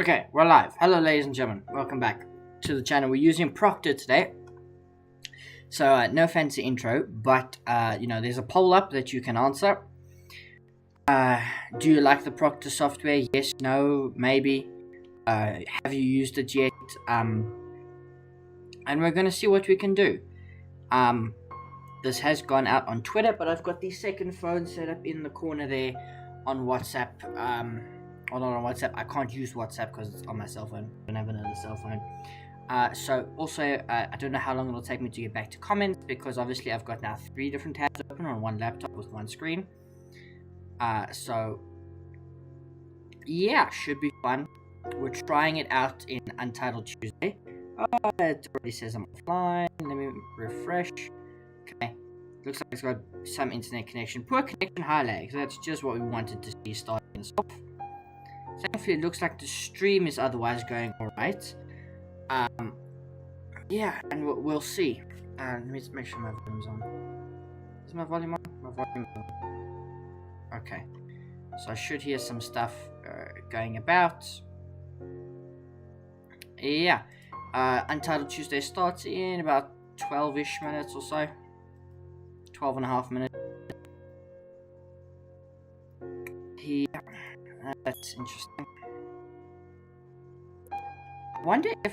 Okay, we're live. Hello, ladies and gentlemen. Welcome back to the channel. We're using Proctor today. So, no fancy intro, but, there's a poll up that you can answer. Do you like the Proctor software? Yes, no, maybe. Have you used it yet? And we're going to see what we can do. This has gone out on Twitter, but I've got the second phone set up in the corner there on WhatsApp. Or not on WhatsApp. I can't use WhatsApp because it's on my cell phone. I don't have another cell phone. I don't know how long it'll take me to get back to comments because obviously I've got now 3 different tabs open on one laptop with one screen. Should be fun. We're trying it out in Untitled Tuesday. It already says I'm offline. Let me refresh. Okay. Looks like it's got some internet connection. Poor connection, high lag. So that's just what we wanted to see starting us off. Thankfully, it looks like the stream is otherwise going alright. And we'll see. Let me just make sure my volume's on. Is my volume on? My volume is on. Okay. So I should hear some stuff going about. Yeah. Untitled Tuesday starts in about 12-ish minutes or so. 12 and a half minutes. Yeah. That's interesting. I wonder if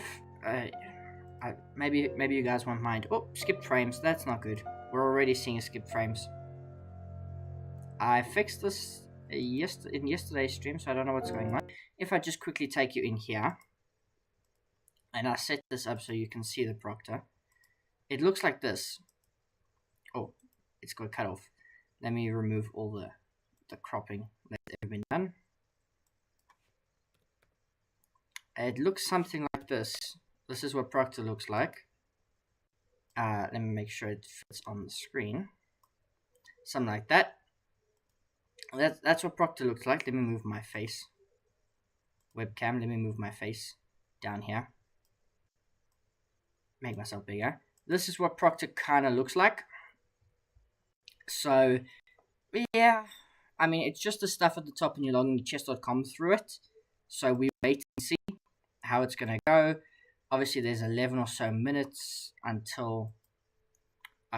maybe you guys won't mind. Oh, skipped frames. That's not good. We're already seeing skipped frames. I fixed this in yesterday's stream, so I don't know what's going on. If I just quickly take you in here, and I set this up so you can see the Proctor, it looks like this. Oh, it's got cut off. Let me remove all the cropping that's ever been done. It looks something like this. This is what Proctor looks like. Let me make sure it fits on the screen. Something like that. That's what Proctor looks like. Let me move my face. Webcam, let me move my face down here. Make myself bigger. This is what Proctor kind of looks like. So, yeah. I mean, it's just the stuff at the top and you're logging chess.com through it. So we wait and see how it's going to go. Obviously, there's 11 or so minutes until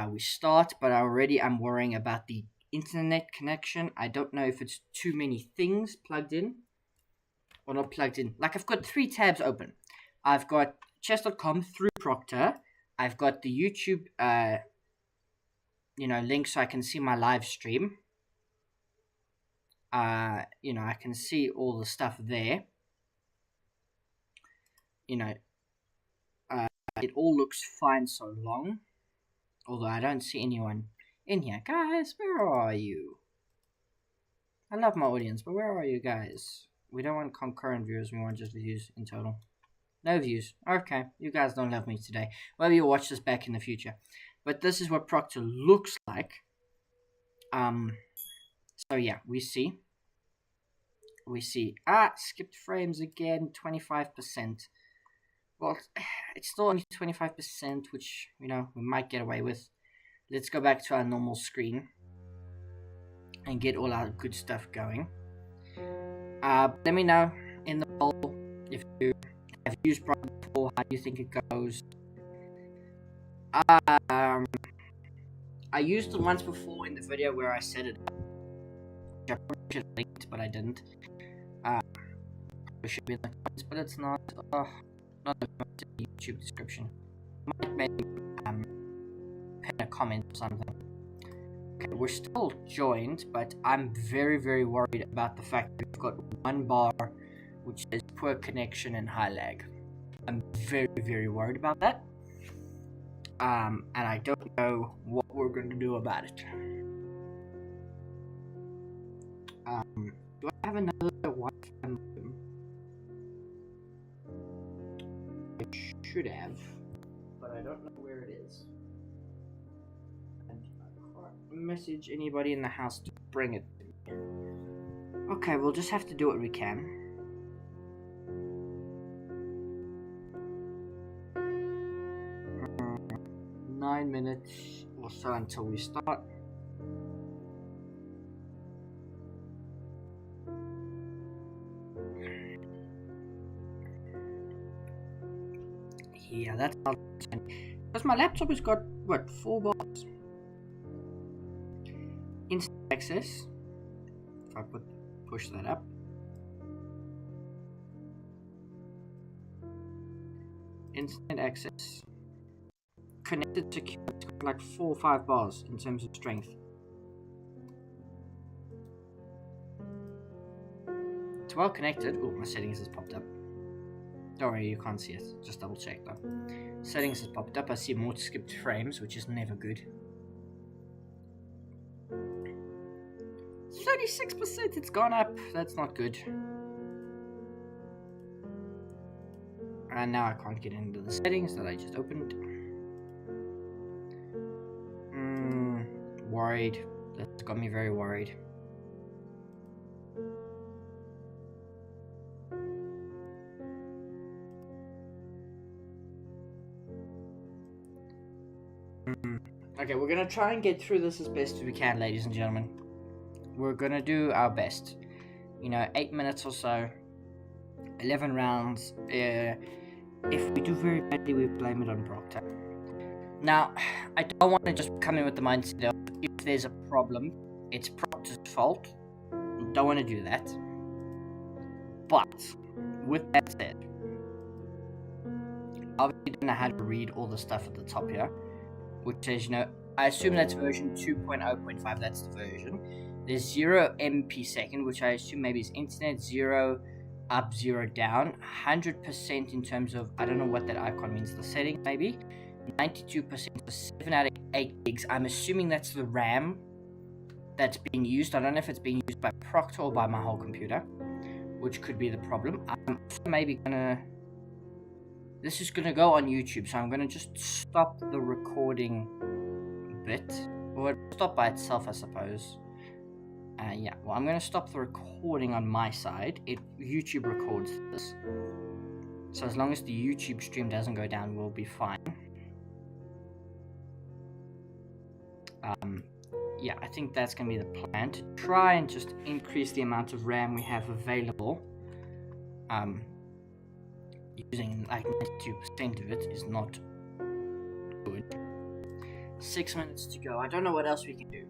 we start, but already I'm worrying about the internet connection. I don't know if it's too many things plugged in or not plugged in. Like, I've got 3 tabs open. I've got chess.com through Proctor. I've got the YouTube link so I can see my live stream. I can see all the stuff there. It all looks fine so long. Although I don't see anyone in here. Guys, where are you? I love my audience, but where are you guys? We don't want concurrent viewers, we want just views in total. No views. Okay, you guys don't love me today. Maybe you'll watch this back in the future. But this is what Proctor looks like. So yeah, we see. Skipped frames again, 25%. Well, it's still only 25%, which, we might get away with. Let's go back to our normal screen and get all our good stuff going. Let me know in the poll if you have used Proctor before, how do you think it goes. I used it once before in the video where I set it up. I probably should have linked, but I didn't. It should be in the comments, but it's not. Not the YouTube description. Maybe pin a comment or something. Okay, we're still joined, but I'm very, very worried about the fact that we've got one bar which says poor connection and high lag. I'm very, very worried about that. And I don't know what we're going to do about it. Do I have another Wi-Fi modem? I should have, but I don't know where it is. And I can't message anybody in the house to bring it to me. Okay, we'll just have to do what we can. Uh, 9 minutes or so until we start. Yeah, that's not because my laptop has got what 4 bars. Instant access. If I push that up. Instant access. Connected secure. It's got like 4 or 5 bars in terms of strength. It's well connected. Oh, my settings has popped up. Don't worry, you can't see it. Just double check though. Settings has popped up. I see more skipped frames, which is never good. 36%, it's gone up. That's not good. And now I can't get into the settings that I just opened. Worried. That's got me very worried. Okay, we're gonna try and get through this as best as we can, ladies and gentlemen. We're gonna do our best. 8 minutes or so, 11 rounds. If we do very badly, we blame it on Proctor. Now, I don't want to just come in with the mindset of if there's a problem, it's Proctor's fault. Don't want to do that. But with that said, obviously don't know how to read all the stuff at the top here, which says, I assume that's version 2.0.5, that's the version. There's 0 Mbps, which I assume maybe is internet, 0 up, 0 down, 100% in terms of, I don't know what that icon means, the setting maybe, 92% for 7 out of 8 gigs. I'm assuming that's the RAM that's being used. I don't know if it's being used by Proctor or by my whole computer, which could be the problem. I'm also maybe gonna, this is gonna go on YouTube, so I'm gonna just stop the recording bit, or stop by itself, I suppose. Yeah, well, I'm gonna stop the recording on my side. YouTube records this, so as long as the YouTube stream doesn't go down, we'll be fine. Yeah, I think that's gonna be the plan, to try and just increase the amount of RAM we have available. Using like 92% of it is not good. 6 minutes to go. I don't know what else we can do.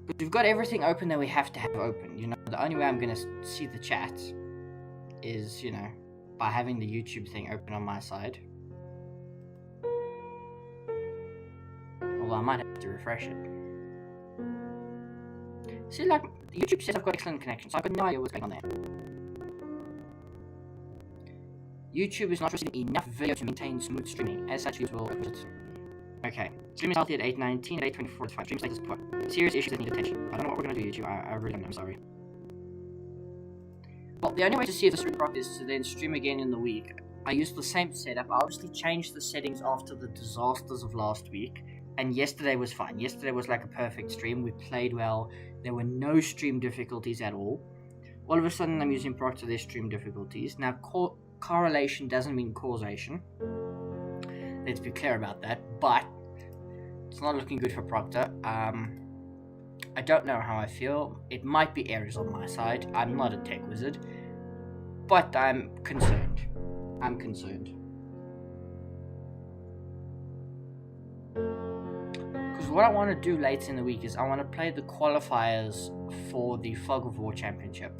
But we've got everything open that we have to have open. The only way I'm going to see the chat is, by having the YouTube thing open on my side. Although I might have to refresh it. See, like, YouTube says I've got excellent connection, so I've got no idea what's going on there. YouTube is not receiving enough video to maintain smooth streaming. As such, viewers will open it. Okay. Stream is healthy at 8:19, at 8:24 it's fine. Stream status poor. Serious issues that need attention. I don't know what we're going to do, YouTube. I really don't know. I'm sorry. Well, the only way to see if the stream rock is to then stream again in the week. I used the same setup. I obviously changed the settings after the disasters of last week. And yesterday was fine. Yesterday was like a perfect stream. We played well. There were no stream difficulties at all. All of a sudden, I'm using Proctor, there's stream difficulties. Now, correlation doesn't mean causation. Let's be clear about that. But it's not looking good for Proctor. I don't know how I feel. It might be errors on my side. I'm not a tech wizard. But I'm concerned. Because what I want to do later in the week is I want to play the qualifiers for the Fog of War Championship.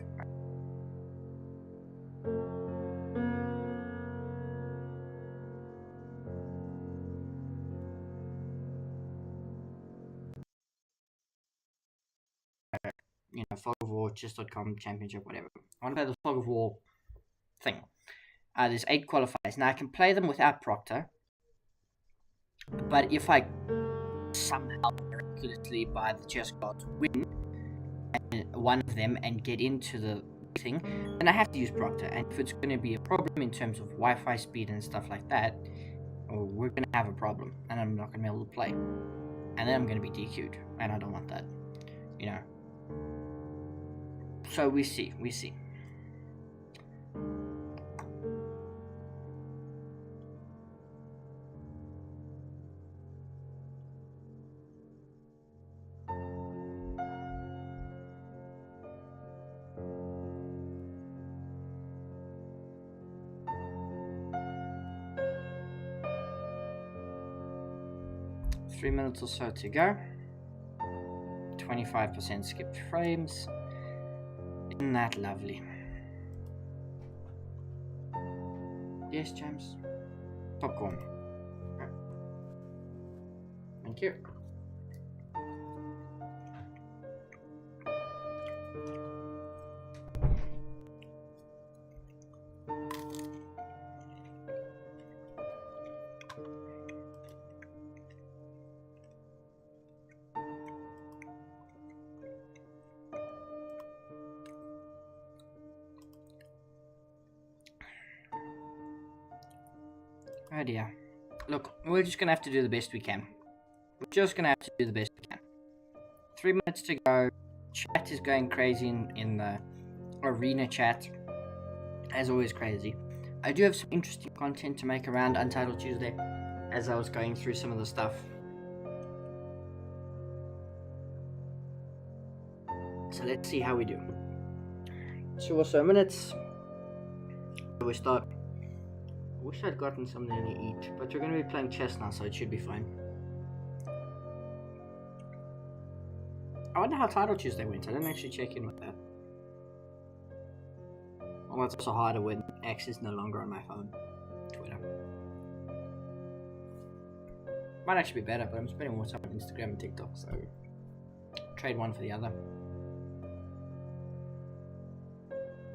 Fog of War, chess.com, championship, whatever. I want to play the Fog of War thing. There's 8 qualifiers. Now, I can play them without Proctor. But if I somehow miraculously by the chess gods win one of them and get into the thing, then I have to use Proctor. And if it's going to be a problem in terms of Wi-Fi speed and stuff like that, we're going to have a problem. And I'm not going to be able to play. And then I'm going to be DQ'd. And I don't want that. So we see. 3 minutes or so to go. 25% skipped frames. Isn't that lovely? Yes, James. Popcorn. Okay. Thank you. Oh dear. Look, we're just gonna have to do the best we can. We're just gonna have to do the best we can. 3 minutes to go. Chat is going crazy in the arena chat. As always, crazy. I do have some interesting content to make around Untitled Tuesday as I was going through some of the stuff. So let's see how we do. 2 or so minutes. We start. I wish I'd gotten something to eat, but we're going to be playing chess now, so it should be fine. I wonder how Title Tuesday went. I didn't actually check in with that. Well, it's also harder when X is no longer on my phone. Twitter. Might actually be better, but I'm spending more time on Instagram and TikTok, so trade one for the other.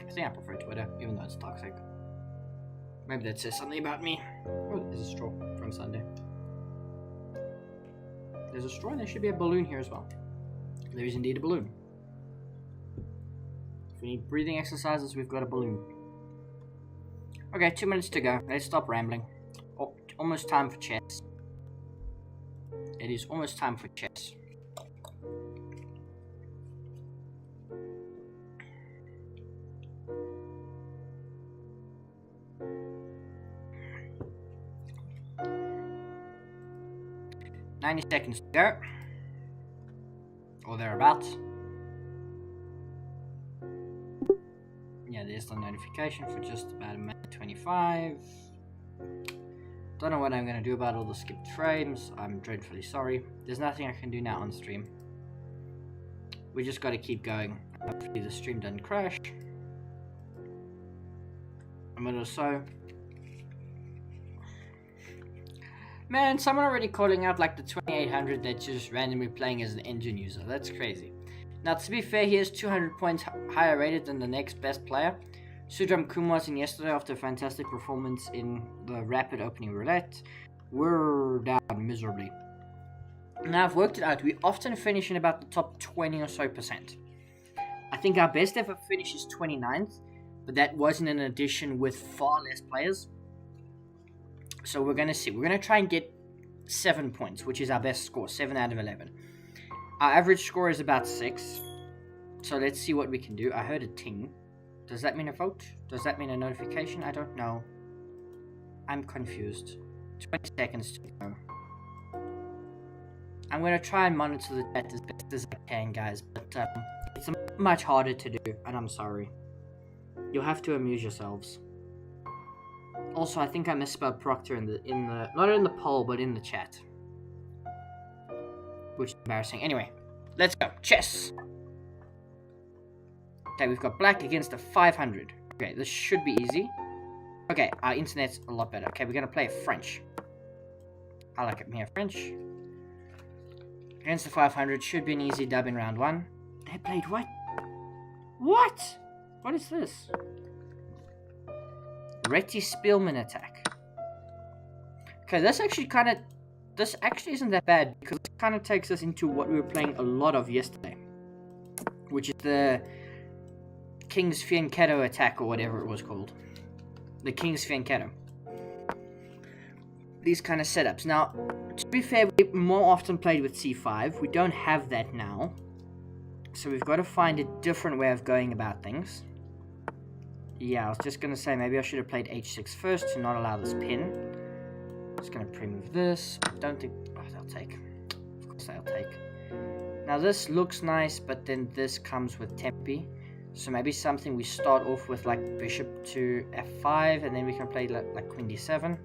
I think I prefer Twitter, even though it's toxic. Maybe that says something about me. Oh, there's a straw from Sunday. There's a straw and there should be a balloon here as well. There is indeed a balloon. If we need breathing exercises, we've got a balloon. Okay, 2 minutes to go. Let's stop rambling. Oh, almost time for chess. It is almost time for chess. $90 seconds to go. Or thereabouts. Yeah, there's the notification for just about a minute 25. Don't know what I'm going to do about all the skipped frames. I'm dreadfully sorry. There's nothing I can do now on stream. We just got to keep going. Hopefully the stream doesn't crash. A minute or so. Man, someone already calling out like the 2800 that's just randomly playing as an engine user. That's crazy. Now, to be fair, he is 200 points higher rated than the next best player. Sudram Kumar's in yesterday after a fantastic performance in the rapid opening roulette. We're down miserably. Now, I've worked it out. We often finish in about the top 20 or so %. I think our best ever finish is 29th, but that wasn't an addition with far less players. So we're going to see. We're going to try and get 7 points, which is our best score, 7 out of 11. Our average score is about 6. So let's see what we can do. I heard a ting. Does that mean a vote? Does that mean a notification? I don't know. I'm confused. 20 seconds to go. I'm going to try and monitor the chat as best as I can, guys. But it's much harder to do, and I'm sorry. You'll have to amuse yourselves. Also, I think I misspelled Proctor in the not in the poll, but in the chat. Which is embarrassing. Anyway, let's go. Chess! Okay, we've got black against a 500. Okay, this should be easy. Okay, our internet's a lot better. Okay, we're gonna play French. I like it here, French. Against the 500, should be an easy dub in round 1. They played what? What? What is this? Reti Spielman attack. Okay, this actually isn't that bad because it kind of takes us into what we were playing a lot of yesterday, which is the King's Fianchetto attack or whatever it was called. The King's Fianchetto. These kind of setups. Now, to be fair, we more often played with C5. We don't have that now, so we've got to find a different way of going about things. Yeah, I was just going to say maybe I should have played h6 first to not allow this pin. Just going to pre-move this. Don't think... Oh, they'll take. Of course they'll take. Now this looks nice, but then this comes with tempi. So maybe something we start off with like bishop to f5, and then we can play like queen d7.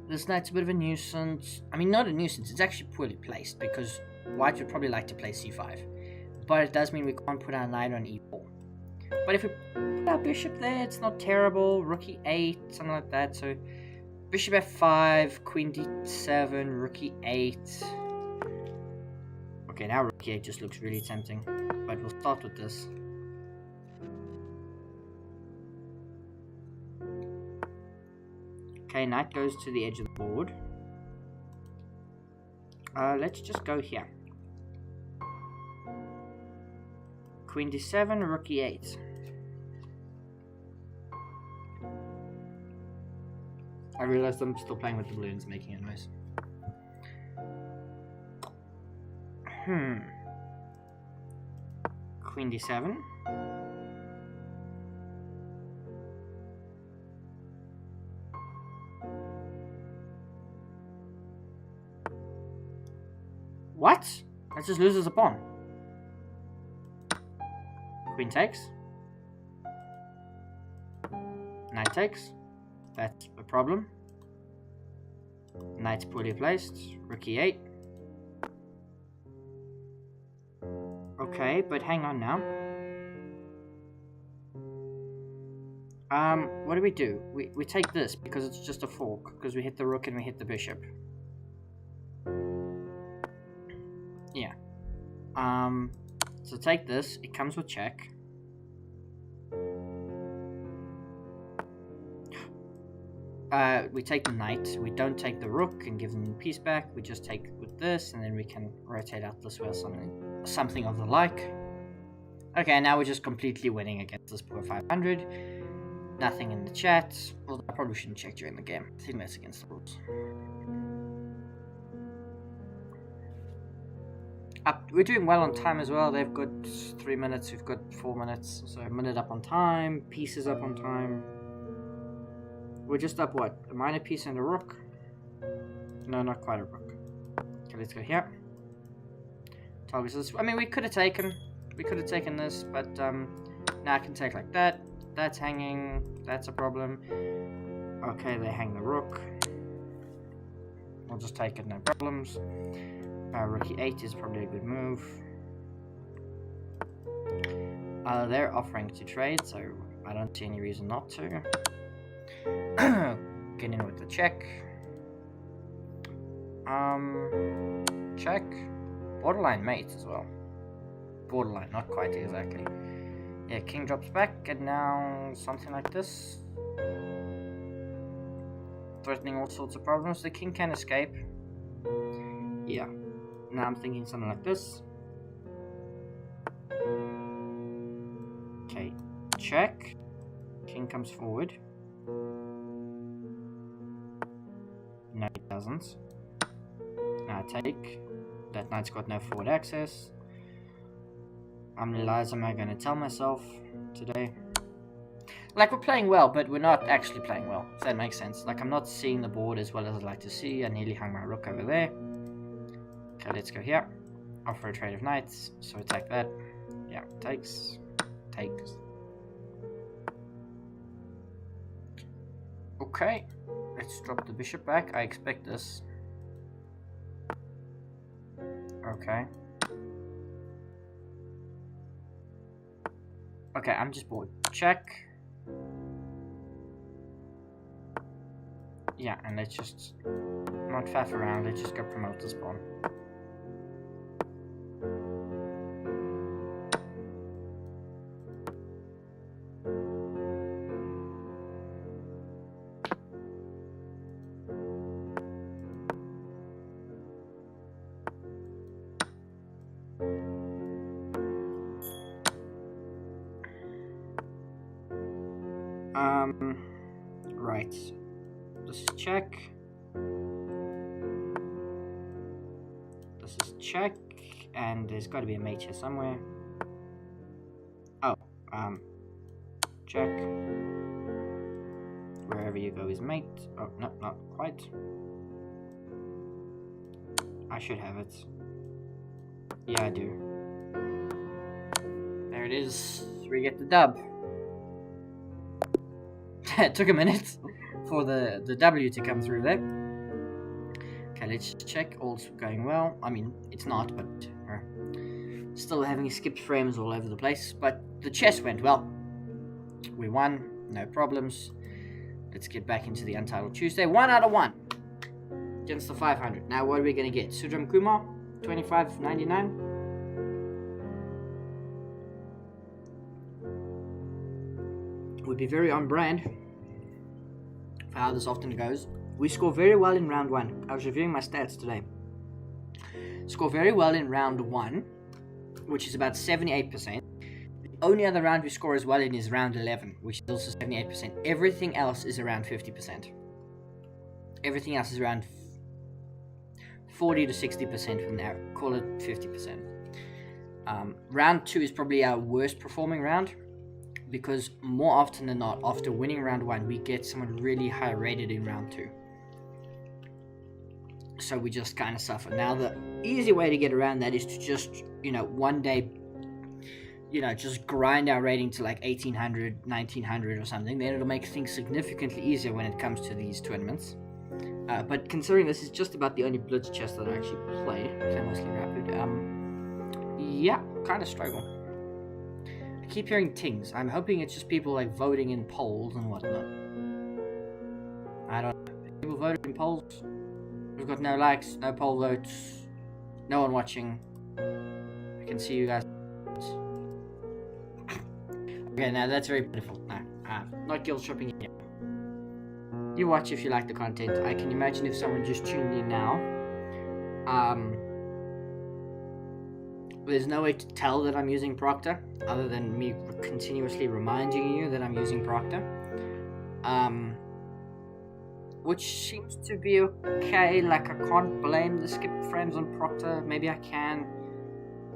This knight's a bit of a nuisance. I mean, not a nuisance, it's actually poorly placed, because white would probably like to play c5. But it does mean we can't put our knight on e4. But if we put our bishop there, it's not terrible. Rook e8, something like that. So bishop f5, queen d7, rook e8. Okay, now rook e8 just looks really tempting. But we'll start with this. Okay, knight goes to the edge of the board. Let's just go here. Queen d7, rook e8. I realized I'm still playing with the balloons, making a noise. Queen d7. What? That just loses a pawn. Queen takes. Knight takes. That's a problem. Knight's poorly placed. Rook e8. Okay, but hang on now. What do? We take this because it's just a fork, because we hit the rook and we hit the bishop. Yeah. So take this, it comes with check. We take the knight, we don't take the rook and give them the piece back, we just take with this, and then we can rotate out this way or something of the like. Okay, now we're just completely winning against this poor 500. Nothing in the chat. Well, I probably shouldn't check during the game. I think that's against the rules. We're doing well on time as well. They've got 3 minutes, we've got 4 minutes. So a minute up on time, pieces up on time. We're just up what? A minor piece and a rook? No, not quite a rook. Okay, let's go here. Targets this. I mean, we could have taken this, but now I can take like that. That's hanging. That's a problem. Okay, they hang the rook. We'll just take it, no problems. Rook e8 is probably a good move. They're offering to trade, so I don't see any reason not to. Get in with the check. Check. Borderline mate as well. Borderline, not quite exactly. Yeah, king drops back, and now something like this. Threatening all sorts of problems. The king can escape. Yeah. Now I'm thinking something like this. Okay, check. King comes forward. No, he doesn't. Now I take. That knight's got no forward access. How many lies am I going to tell myself today? Like, we're playing well, but we're not actually playing well, if that makes sense. Like, I'm not seeing the board as well as I'd like to see. I nearly hung my rook over there. Okay, let's go here. Offer a trade of knights, so attack that. Yeah, takes. Okay, let's drop the bishop back. I expect this. Okay. Okay, I'm just bored. Check. Yeah, and let's just not faff around, let's just go promote this pawn. Right. This is check. This is check, and there's got to be a mate here somewhere. Oh, check. Wherever you go is mate. Oh, no, not quite. I should have it. Yeah, I do. There it is. We get the dub. It took a minute for the W to come through there. Okay, let's just check. All's going well. I mean, it's not, but still having skipped frames all over the place. But the chess went well. We won, no problems. Let's get back into the Untitled Tuesday. 1 out of 1 against the 500. Now, what are we going to get? Sudram Kumar, 25.99. Would be very on brand for how this often goes. We score very well in round 1. I was reviewing my stats today. Score very well in round 1, which is about 78%. The only other round we score as well in is round 11, which is also 78%. Everything else is around 50%. Everything else is around 40 to 60% from there. Call it 50%. Round 2 is probably our worst performing round, because more often than not, after winning round 1, we get someone really high rated in round 2. So we just kind of suffer. Now, the easy way to get around that is to just, one day, just grind our rating to like 1800, 1900 or something. Then it'll make things significantly easier when it comes to these tournaments. But considering this is just about the only blitz chess that I actually play, mostly rapid, yeah, kind of struggle. I keep hearing tings. I'm hoping it's just people like voting in polls and whatnot. I don't know. People voted in polls. We've got no likes, no poll votes, no one watching. I can see you guys. Okay, now that's very pitiful. No, not guilt tripping here. You watch if you like the content. I can imagine if someone just tuned in now. There's no way to tell that I'm using Proctor, other than me continuously reminding you that I'm using Proctor. Which seems to be okay. Like, I can't blame the skip frames on Proctor. Maybe I can.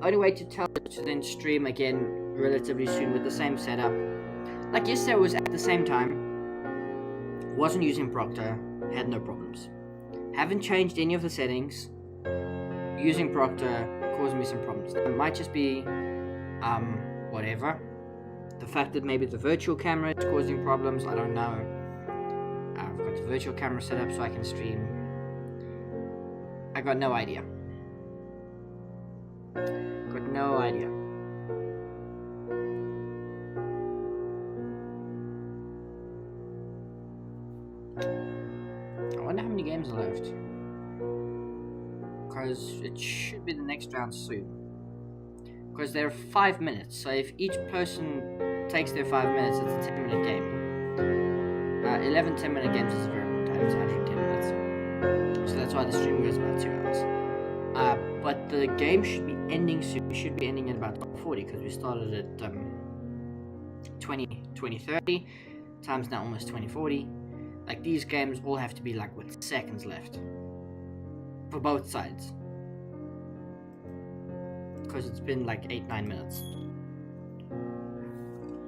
Only way to tell is to then stream again relatively soon with the same setup. Like yesterday was at the same time. Wasn't using Proctor. Had no problems. Haven't changed any of the settings. Using Proctor caused me some problems. It might just be, whatever. The fact that maybe the virtual camera is causing problems, I don't know. I've got the virtual camera set up so I can stream. I got no idea. Got no idea. I wonder how many games are left. Because it should be the next round soon. Because there are 5 minutes, so if each person takes their 5 minutes, it's a 10-minute game. 11 10-minute games is a very long time, it's 110 minutes. So that's why the stream goes about 2 hours. But the game should be ending soon. It should be ending at about 12:40 because we started at 20:30. Time's now almost 20:40. Like, these games all have to be like with seconds left. For both sides. Because it's been like 8-9 minutes.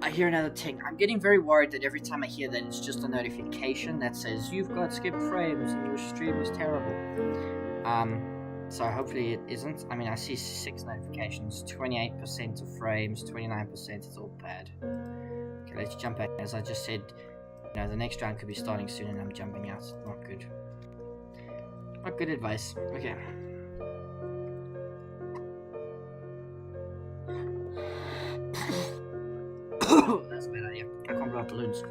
I hear another ting. I'm getting very worried that every time I hear that, it's just a notification that says you've got skipped frames and your stream is terrible. So hopefully it isn't. I mean, I see 6 notifications, 28% of frames, 29%, it's all bad. Okay, let's jump back. As I just said, the next round could be starting soon and I'm jumping out. Not good. Not good advice. Okay. That's a bad idea. I can't blow up balloons.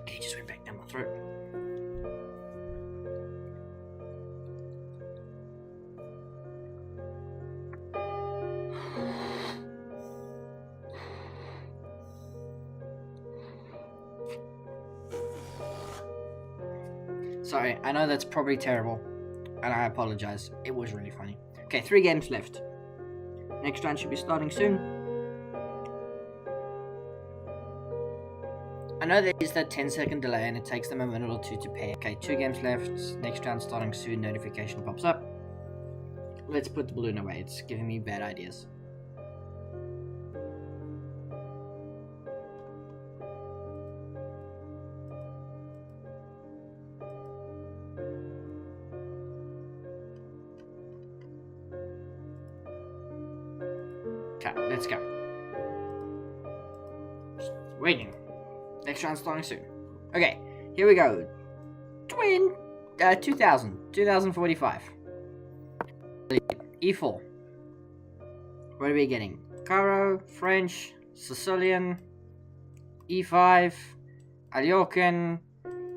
He just went back down my throat. Sorry, I know that's probably terrible, and I apologize. It was really funny. Okay, 3 games left. Next round should be starting soon. I know there is that 10-second delay, and it takes them a minute or 2 to pay. Okay, 2 games left. Next round starting soon. Notification pops up. Let's put the balloon away. It's giving me bad ideas. Okay, let's go. Waiting. Next round starting soon. Okay, here we go. 2045. E4. What are we getting? Caro, French, Sicilian, E5, Aliocan,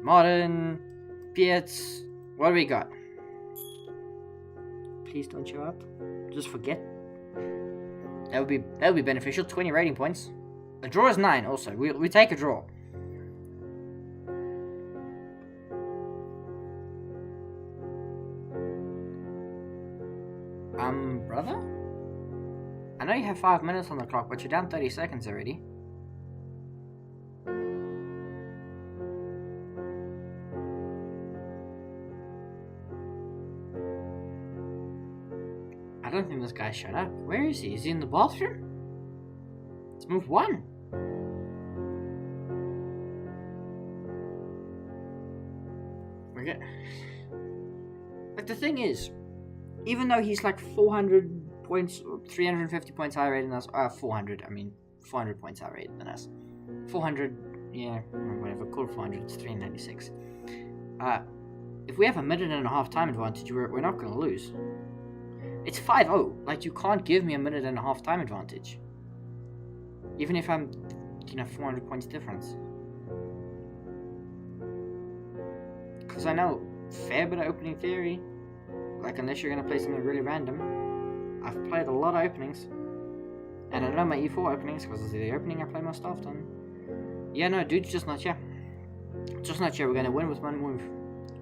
Modern, Pietz. What do we got? Please don't show up. Just forget. That would be beneficial. 20 rating points. A draw is 9 also. We take a draw. Brother? I know you have 5 minutes on the clock, but you're down 30 seconds already. I don't think this guy shut up. Where is he? Is he in the bathroom? Let's move 1. Okay. Like, the thing is, even though he's like 400 points, 350 points higher rated than us, 400 points higher rated than us. 400, yeah, whatever, call it 400, it's 396. If we have a minute and a half time advantage, we're not going to lose. It's 5-0, like, you can't give me a minute and a half time advantage. Even if I'm, 400 points difference. Because I know fair bit of opening theory. Like, unless you're going to play something really random. I've played a lot of openings. And I know my E4 openings, because it's the opening I play most often. Yeah, no, dude's just not here. Just not here. We're going to win with one move.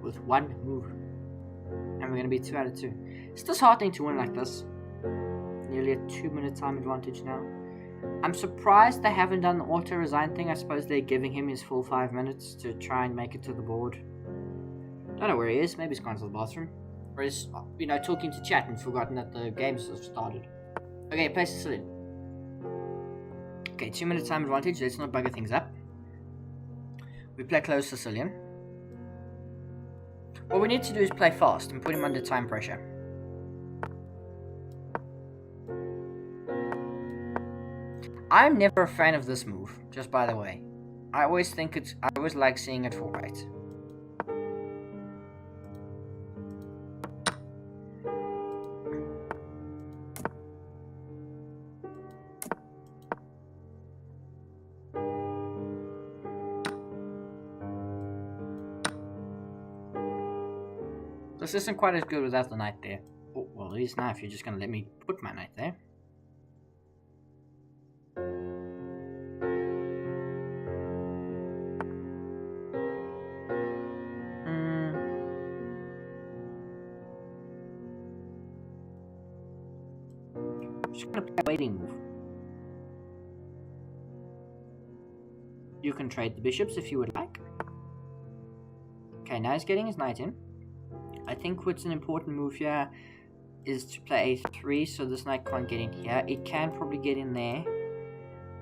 With one move. And we're going to be 2 out of 2. It's disheartening to win like this. Nearly a 2-minute time advantage now. I'm surprised they haven't done the auto-resign thing. I suppose they're giving him his full 5 minutes to try and make it to the board. Don't know where he is. Maybe he's gone to the bathroom. Or is, talking to chat and forgotten that the games have started. Okay, place Sicilian. Okay, 2-minute time advantage. Let's not bugger things up. We play close Sicilian. What we need to do is play fast and put him under time pressure. I'm never a fan of this move, just by the way. I always like seeing it fall right. This isn't quite as good without the knight there. Oh, well, it is now if you're just going to let me put my knight there. I'm just going to play a waiting move. You can trade the bishops if you would like. Okay, now he's getting his knight in. I think what's an important move here is to play a3, so this knight can't get in here. It can probably get in there,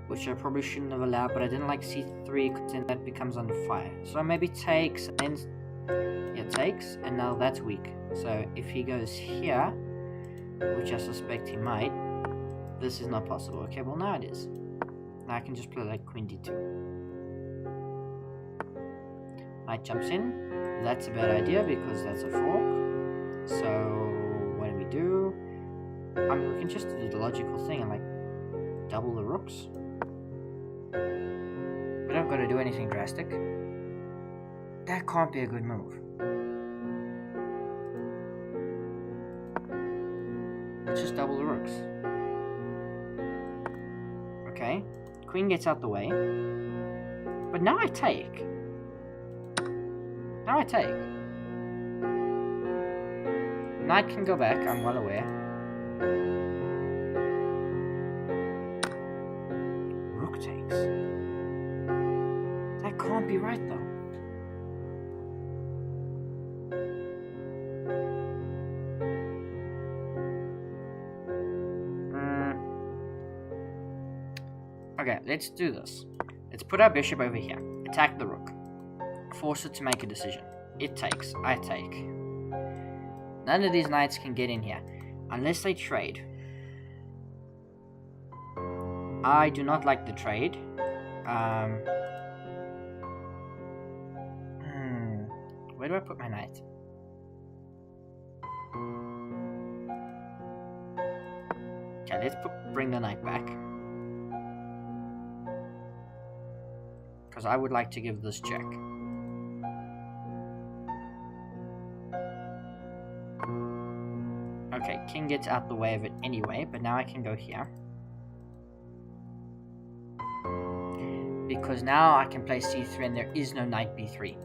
which I probably shouldn't have allowed, but I didn't like c3 because then that becomes under fire. So maybe takes, and then, yeah, takes, and now that's weak. So if he goes here, which I suspect he might, this is not possible. Okay, well now it is. Now I can just play like queen d2. Knight jumps in. That's a bad idea because that's a fork. So what do? We can just do the logical thing and like double the rooks. We don't got to do anything drastic. That can't be a good move. Let's just double the rooks. Okay, queen gets out the way. But now I take. Now I take. Knight can go back, I'm well aware. Rook takes. That can't be right though. Okay, let's do this. Let's put our bishop over here. Attack the rook. Force it to make a decision. It takes. I take. None of these knights can get in here. Unless they trade. I do not like the trade. Where do I put my knight? Okay, let's bring the knight back. Because I would like to give this check. Okay, king gets out the way of it anyway, but now I can go here. Because now I can play c3 and there is no knight b3.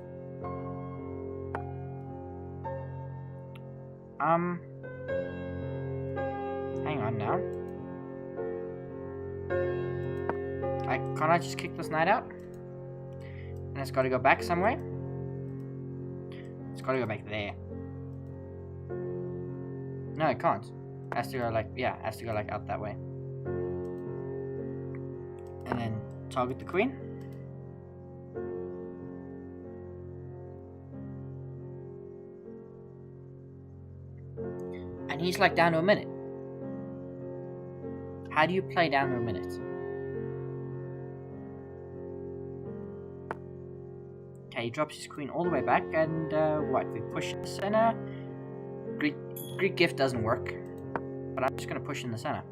Hang on now. Can't I just kick this knight out? And it's got to go back somewhere? It's got to go back there. No, it can't. It has to go like, yeah, it has to go like out that way. And then target the queen. And he's like down to a minute. How do you play down to a minute? Okay, he drops his queen all the way back, and what? We push in the center. Greek gift doesn't work, but I'm just going to push in the center.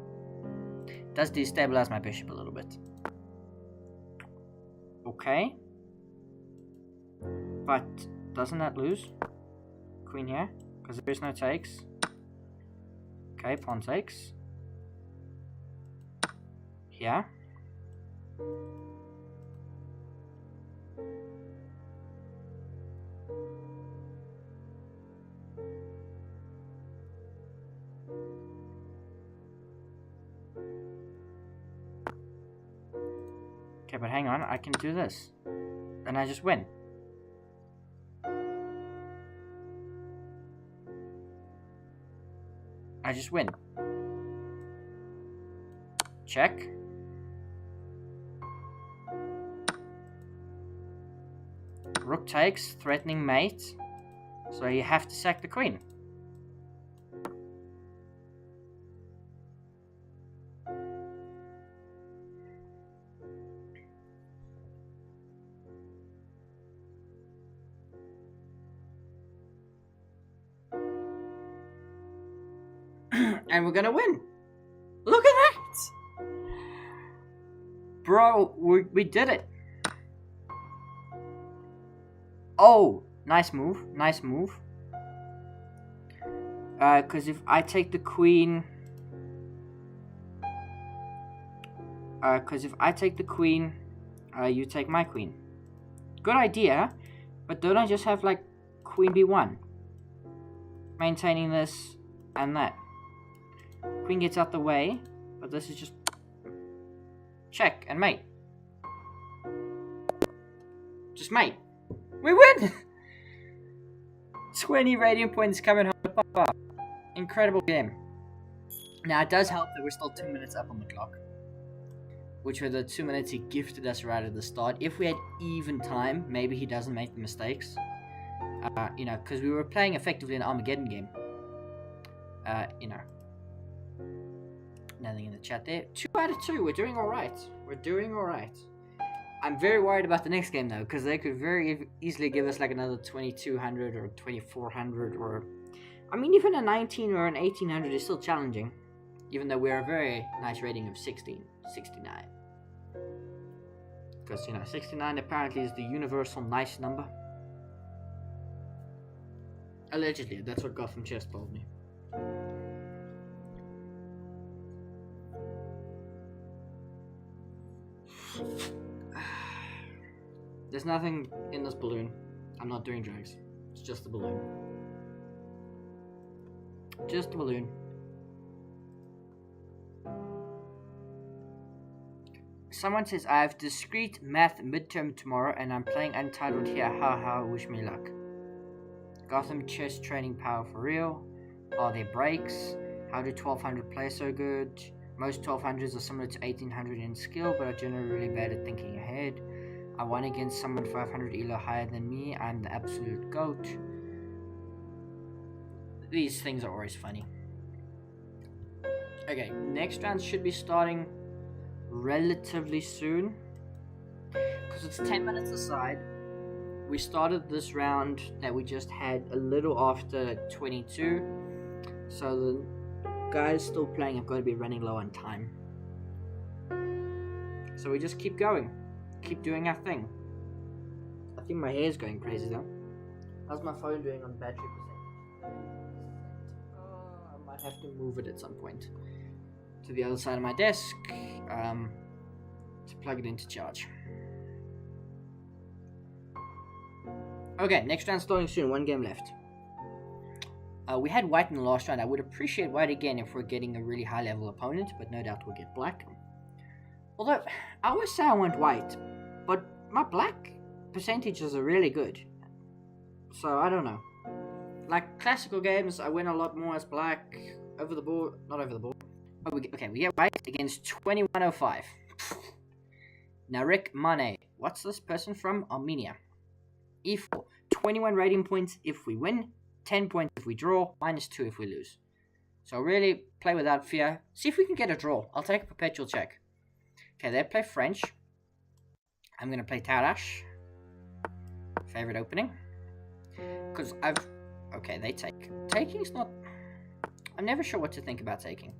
It does destabilize my bishop a little bit. Okay. But doesn't that lose? Queen here, because there is no takes. Okay, pawn takes. Here. Okay, but hang on, I can do this. And I just win. I just win. Check. Rook takes, threatening mate. So you have to sack the queen. And we're gonna win. Look at that! Bro, we did it. Oh, nice move. Nice move. Because if I take the queen... you take my queen. Good idea. But don't I just have, like, queen b1? Maintaining this and that. Queen gets out the way, but this is just check and mate. Just mate. We win! 20 radiant points coming home to Papa. Incredible game. Now, it does help that we're still 2 minutes up on the clock, which were the 2 minutes he gifted us right at the start. If we had even time, maybe he doesn't make the mistakes. You know, because we were playing effectively an Armageddon game. You know. Nothing in the chat there. 2 out of 2. We're doing alright. We're doing alright. I'm very worried about the next game though, because they could very easily give us like another 2200 or 2400 or... I mean, even a 19 or an 1800 is still challenging. Even though we're a very nice rating of 69. Because, you know, 69 apparently is the universal nice number. Allegedly, that's what Gotham Chess told me. There's nothing in this balloon. I'm not doing drugs. It's just a balloon. Just a balloon. Someone says, I have discrete math midterm tomorrow and I'm playing Untitled here. Ha, wish me luck. Gotham Chess training power for real. Are there breaks? How do 1200 play so good? Most 1200s are similar to 1800 in skill, but are generally really bad at thinking ahead. I won against someone 500 elo higher than me. I'm the absolute GOAT. These things are always funny. Okay, next round should be starting relatively soon. Because it's 10 minutes aside. we started this round that we just had a little after 22, so the guys still playing have got to be running low on time. So we just keep going, keep doing our thing. I think my hair is going crazy though. How's my phone doing on battery percentage? I might have to move it at some point to the other side of my desk to plug it into charge. Okay, next round starting soon, 1 game left. We had white in the last round. I would appreciate white again if we're getting a really high level opponent, but no doubt we'll get black. Although, I always say I want white, but my black percentages are really good. So, I don't know. Like, classical games, I win a lot more as black. Over the board, not over the board. Oh, we get white against 2105. Narek Mane. What's this person from? Armenia. E4. 21 rating points if we win. 10 points if we draw. -2 if we lose. So really, play without fear. See if we can get a draw. I'll take a perpetual check. Okay, they play French. I'm going to play Tarash. Favorite opening. Because okay, they take. Taking's not... I'm never sure what to think about taking.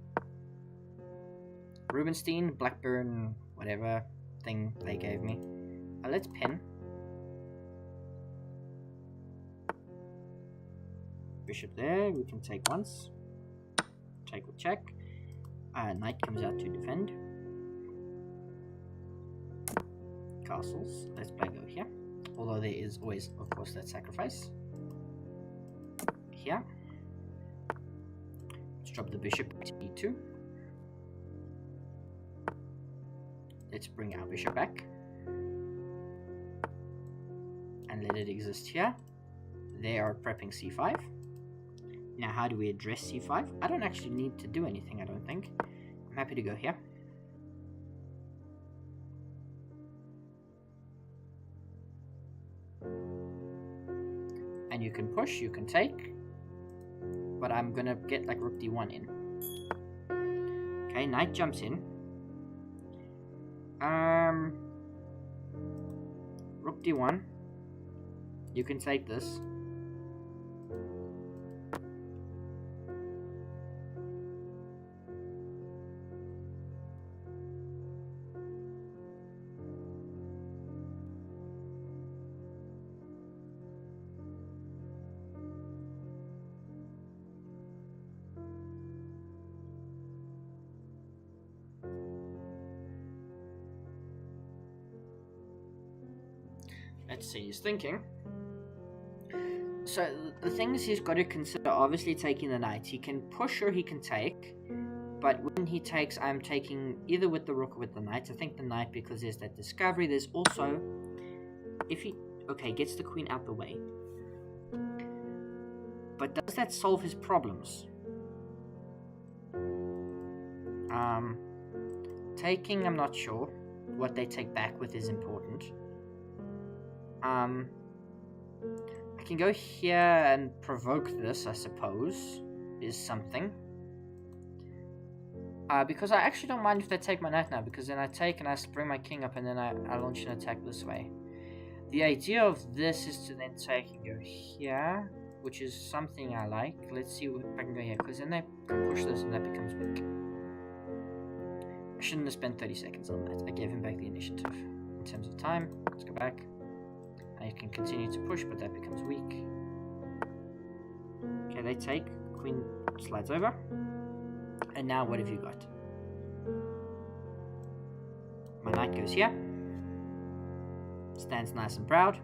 Rubenstein, Blackburn, whatever thing they gave me. Let's pin. Bishop there, we can take once. Take with check. Knight comes out to defend. Castles. Let's play go here. Although there is always, of course, that sacrifice. Here. Let's drop the bishop to e2. Let's bring our bishop back. And let it exist here. They are prepping c5. Now, how do we address c5? I don't actually need to do anything, I don't think. I'm happy to go here. And you can push, you can take. But I'm gonna get like rook d1 in. Okay, knight jumps in. Rook d1. You can take this. Let's see, he's thinking. So, the things he's got to consider, obviously taking the knight. He can push or he can take, but when he takes, I'm taking either with the rook or with the knight. I think the knight because there's that discovery. There's also, if he, okay, gets the queen out the way. But does that solve his problems? Taking, I'm not sure. What they take back with is important. I can go here and provoke this, I suppose, is something. Because I actually don't mind if they take my knight now, because then I take and I bring my king up and then I launch an attack this way. The idea of this is to then take and go here, which is something I like. Let's see if I can go here, because then they can push this and that becomes weak. I shouldn't have spent 30 seconds on that. I gave him back the initiative. In terms of time, let's go back. I can continue to push, but that becomes weak. Okay, they take. Queen slides over. And now what have you got? My knight goes here. Stands nice and proud.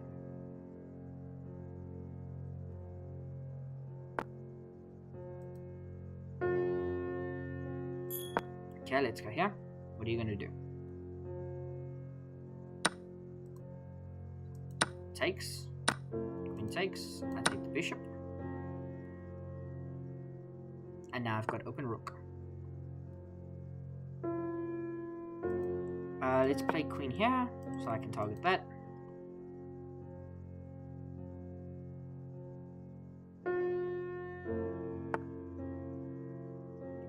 Okay, let's go here. What are you going to do? Takes. Queen takes. I take the bishop. And now I've got open rook. Let's play queen here, so I can target that.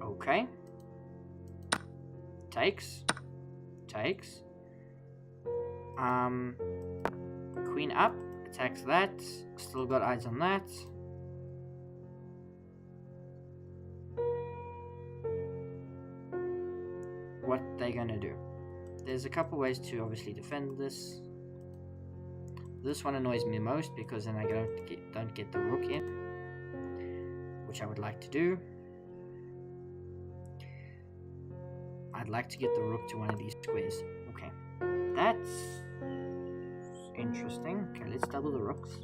Okay. Takes. Takes. Queen up. attacks that. Still got eyes on that. What they gonna do? There's a couple ways to obviously defend this. This one annoys me most because then I don't get the rook in, which I would like to do. I'd like to get the rook to one of these squares. Okay, that's interesting. Okay, let's double the rooks.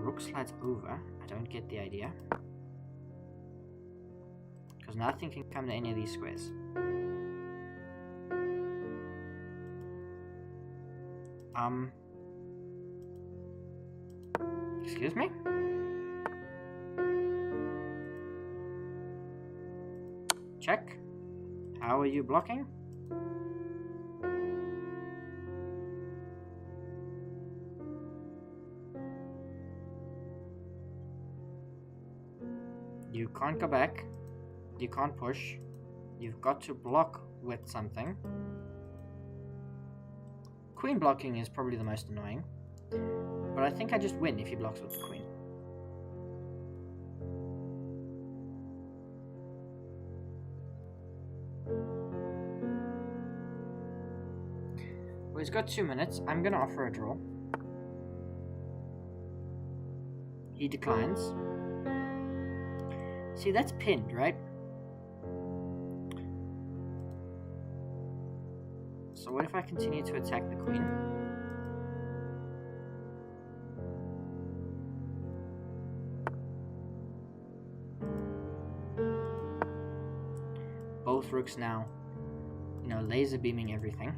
Rook slides over. I don't get the idea. Because nothing can come to any of these squares. Excuse me? Check. How are you blocking? You can't go back. You can't push. You've got to block with something. Queen blocking is probably the most annoying. But I think I just win if he blocks with the queen. Well, he's got 2 minutes. I'm gonna offer a draw. He declines. See, that's pinned, right? So what if I continue to attack the queen? Both rooks now, you know, laser beaming everything.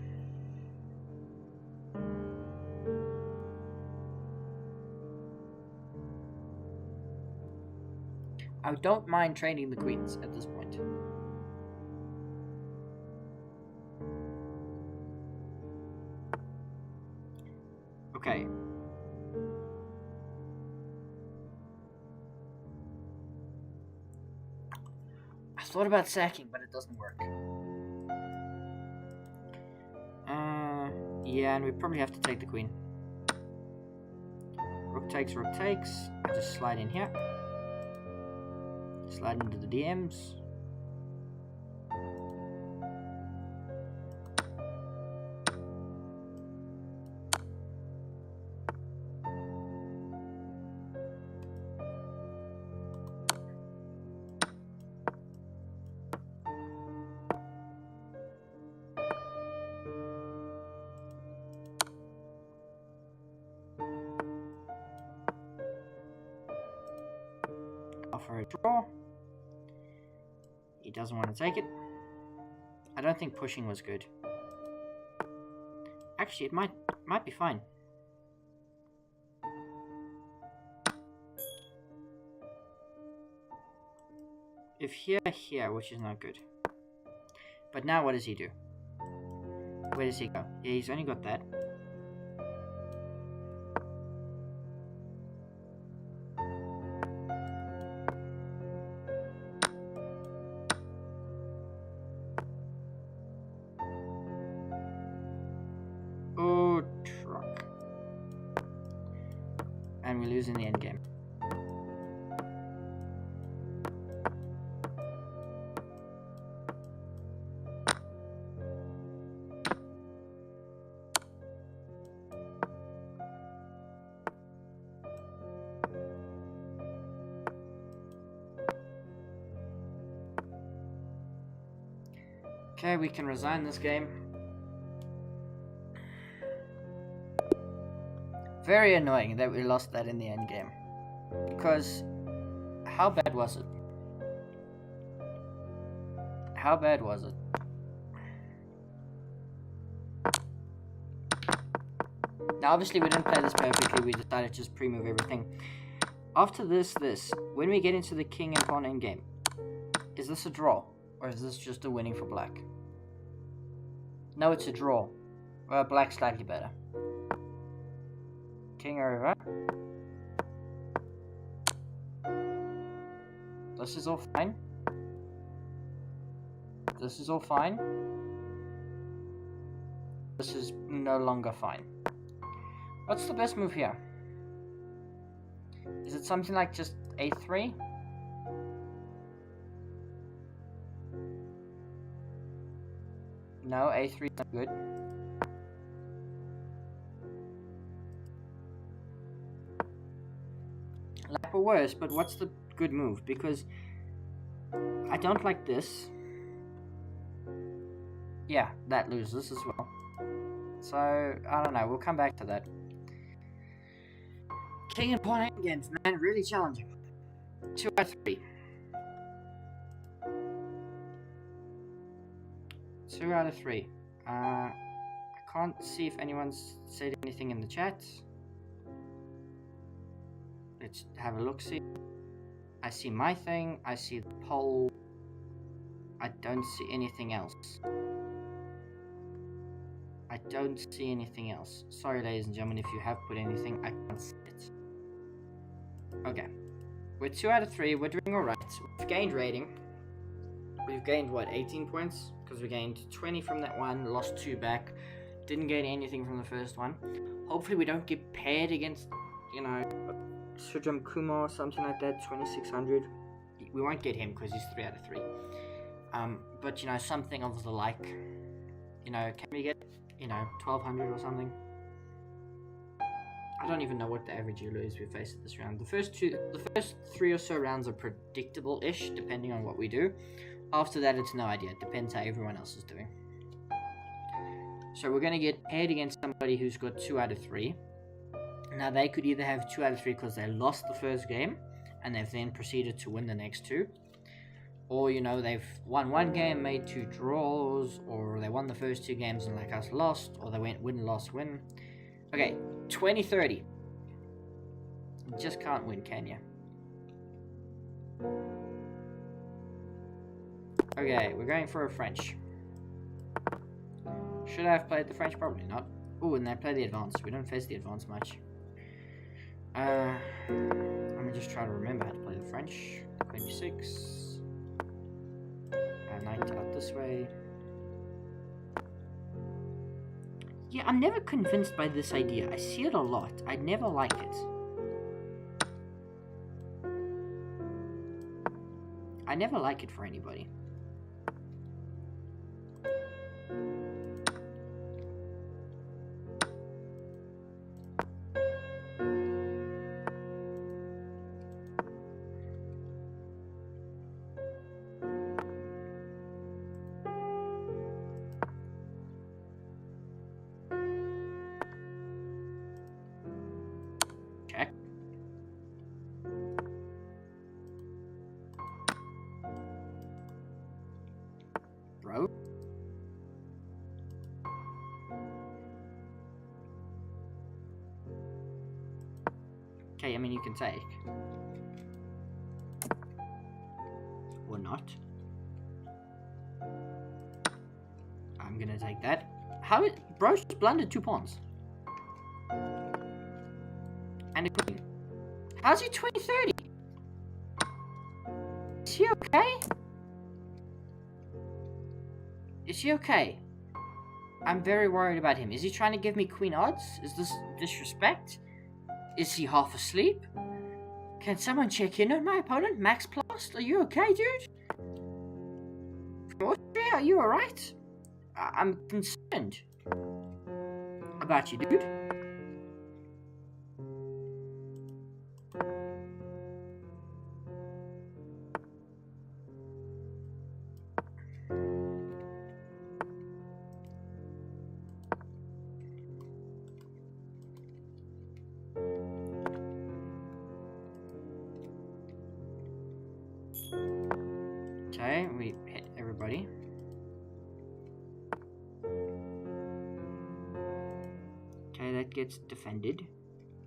I don't mind trading the queens at this point. Okay. I thought about sacking, but it doesn't work. Yeah, and we probably have to take the queen. Rook takes, rook takes. I just slide in here. Slide into the DMs. Offer a draw. He doesn't want to take it. I don't think pushing was good. Actually, it might be fine. If here, which is not good. But now what does he do? Where does he go? Yeah, he's only got that. Oh, truck. And we lose in the endgame. Okay, we can resign this game. Very annoying that we lost that in the end game. Because, how bad was it? How bad was it? Now obviously we didn't play this perfectly, we decided to just pre-move everything. After this, when we get into the king and pawn endgame, is this a draw? Or is this just a winning for black? No, it's a draw. Black slightly better. King over. This is all fine. This is all fine. this is no longer fine. What's the best move here? Is it something like just a3? No, a3 is not good. Like or worse, but what's the good move? Because I don't like this. Yeah, that loses as well. So, I don't know, we'll come back to that. King and pawn games, man, really challenging. 2 out of 3. 2 out of 3. I can't see if anyone's said anything in the chat. Let's have a look-see. I see my thing, I see the poll. I don't see anything else. I don't see anything else. Sorry, ladies and gentlemen, if you have put anything, I can't see it. Okay. We're 2 out of 3, we're doing alright. We've gained rating. We've gained, what, 18 points? Because we gained 20 from that one, lost 2 back. Didn't gain anything from the first one. Hopefully we don't get paired against, you know, Sujam Kumar or something like that, 2600. We won't get him because he's 3 out of 3. But, you know, something of the like. You know, can we get, you know, 1200 or something? I don't even know what the average elo is we face at this round. The first 3 or so rounds are predictable-ish, depending on what we do. After that, it's no idea. It depends how everyone else is doing. So we're going to get paired against somebody who's got 2 out of 3. Now, they could either have 2 out of 3 because they lost the first game, and they've then proceeded to win the next 2. Or, you know, they've won 1 game, made 2 draws, or they won the first 2 games and like us lost, or they went win, loss, win. Okay, 20-30. You just can't win, can you? Okay, we're going for a French. Should I have played the French? Probably not. Oh, and they play the advanced. We don't face the advanced much. Let me just try to remember how to play the French. 26. 90 out this way. Yeah, I'm never convinced by this idea. I see it a lot. I never like it. I never like it for anybody. Bro. Okay, I mean you can take. Or not. I'm gonna take that. How is bro just blundered 2 pawns. And a queen. How's he 20-30? Is he okay? Is he okay? I'm very worried about him. Is he trying to give me queen odds? Is this disrespect? Is he half asleep? Can someone check in on my opponent? Max Plast, are you okay, dude? From Austria, are you alright? I'm concerned about you, dude. Okay, we hit everybody. Okay, that gets defended.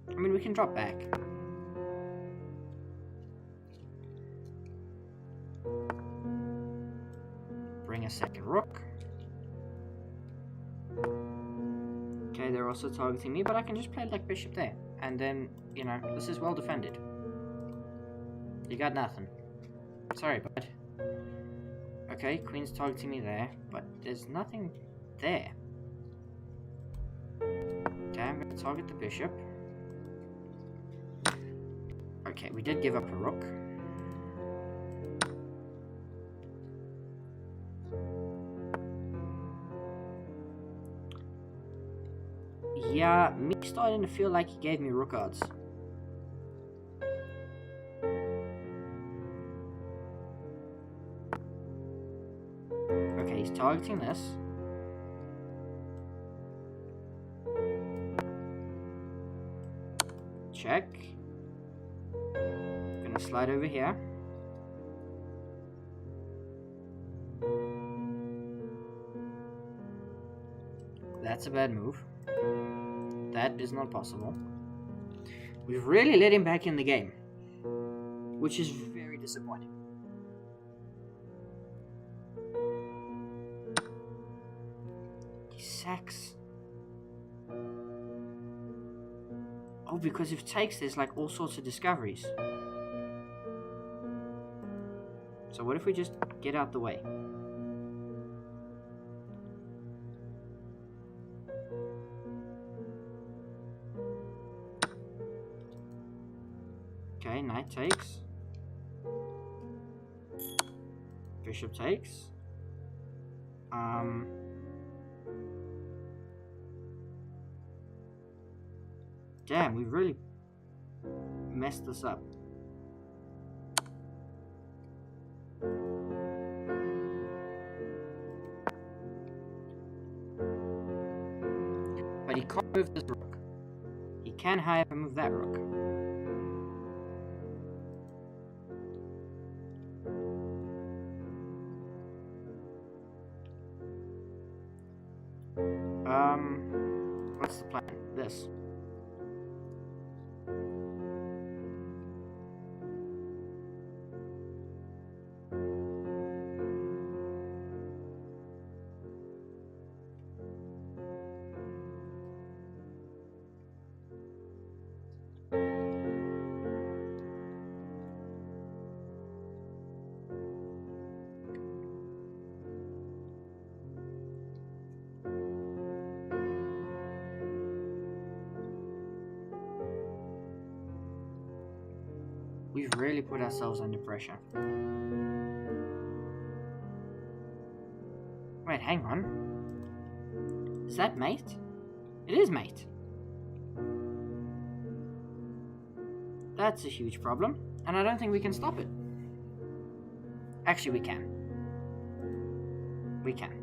I mean, we can drop back. Bring a second rook. Okay, they're also targeting me, but I can just play like bishop there. And then, you know, this is well defended. You got nothing. Sorry, bud. Okay, queen's targeting me there, but there's nothing there. I'm gonna target the bishop. Okay, we did give up a rook. Yeah, me starting to feel like he gave me rook odds. Okay, he's targeting this. Check. Gonna slide over here. That's a bad move. That is not possible. We've really let him back in the game, which is very disappointing. He sacks. Oh, because if takes, there's like all sorts of discoveries. So what if we just get out the way? Okay, knight takes. Bishop takes. Damn, we really messed this up. But he can't move this rook. He can, however, move that rook. What's the plan? This. We've really put ourselves under pressure. Wait, hang on. Is that mate? It is mate. That's a huge problem, and I don't think we can stop it. Actually, we can. We can.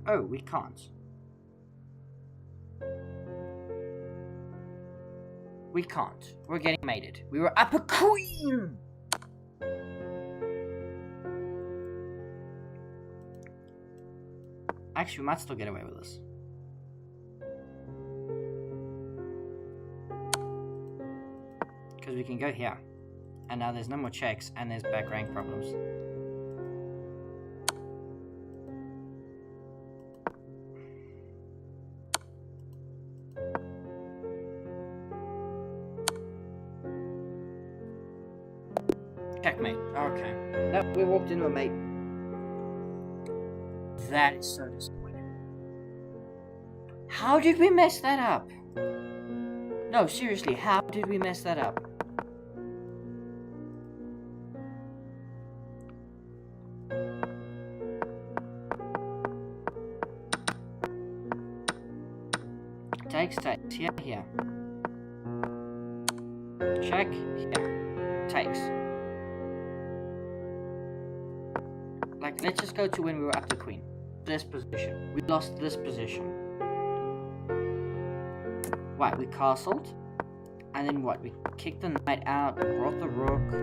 Oh, we can't. We can't. We're getting mated. We were up a queen! Actually, we might still get away with this. Because we can go here. And now there's no more checks, and there's back rank problems. Checkmate. Okay. No, we walked into a mate. That is so disappointing. How did we mess that up? No, seriously, how did we mess that up? Takes, here, here. Check, here. Takes. Like, let's just go to when we were up the queen. This position. We lost this position. Right, we castled. And then what? We kicked the knight out, brought the rook.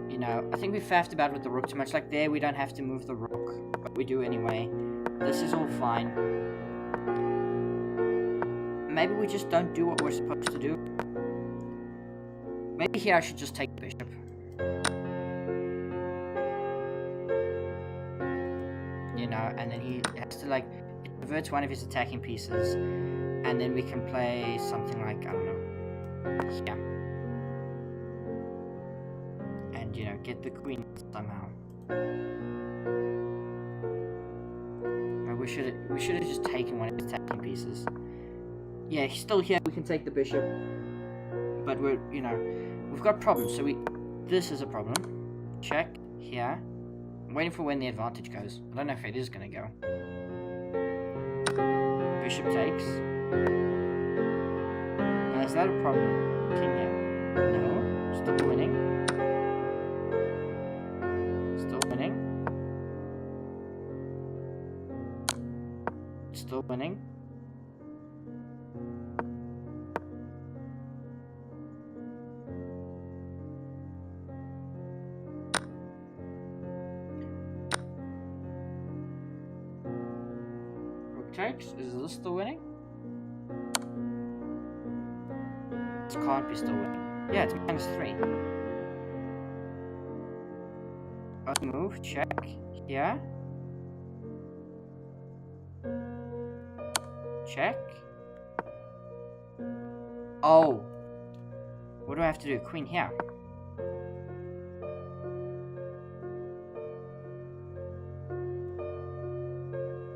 You know, I think we faffed about with the rook too much. Like there, we don't have to move the rook. But we do anyway. This is all fine. Maybe we just don't do what we're supposed to do. Maybe here I should just take the bishop. You know, and then he has to like it reverts one of his attacking pieces, and then we can play something like, I don't know, here, and you know, get the queen somehow. We should have just taken one of his attacking pieces. Yeah, he's still here. We can take the bishop, but we've got problems. So this is a problem. Check here. I'm waiting for when the advantage goes. I don't know if it is gonna go. Bishop takes. Now, is that a problem? King here. No. Still winning. Still winning. Still winning. Rook takes. Is this still winning? This can't be still winning. Yeah, it's -3. Let's move. Check. Here. Check. Oh. What do I have to do? Queen here.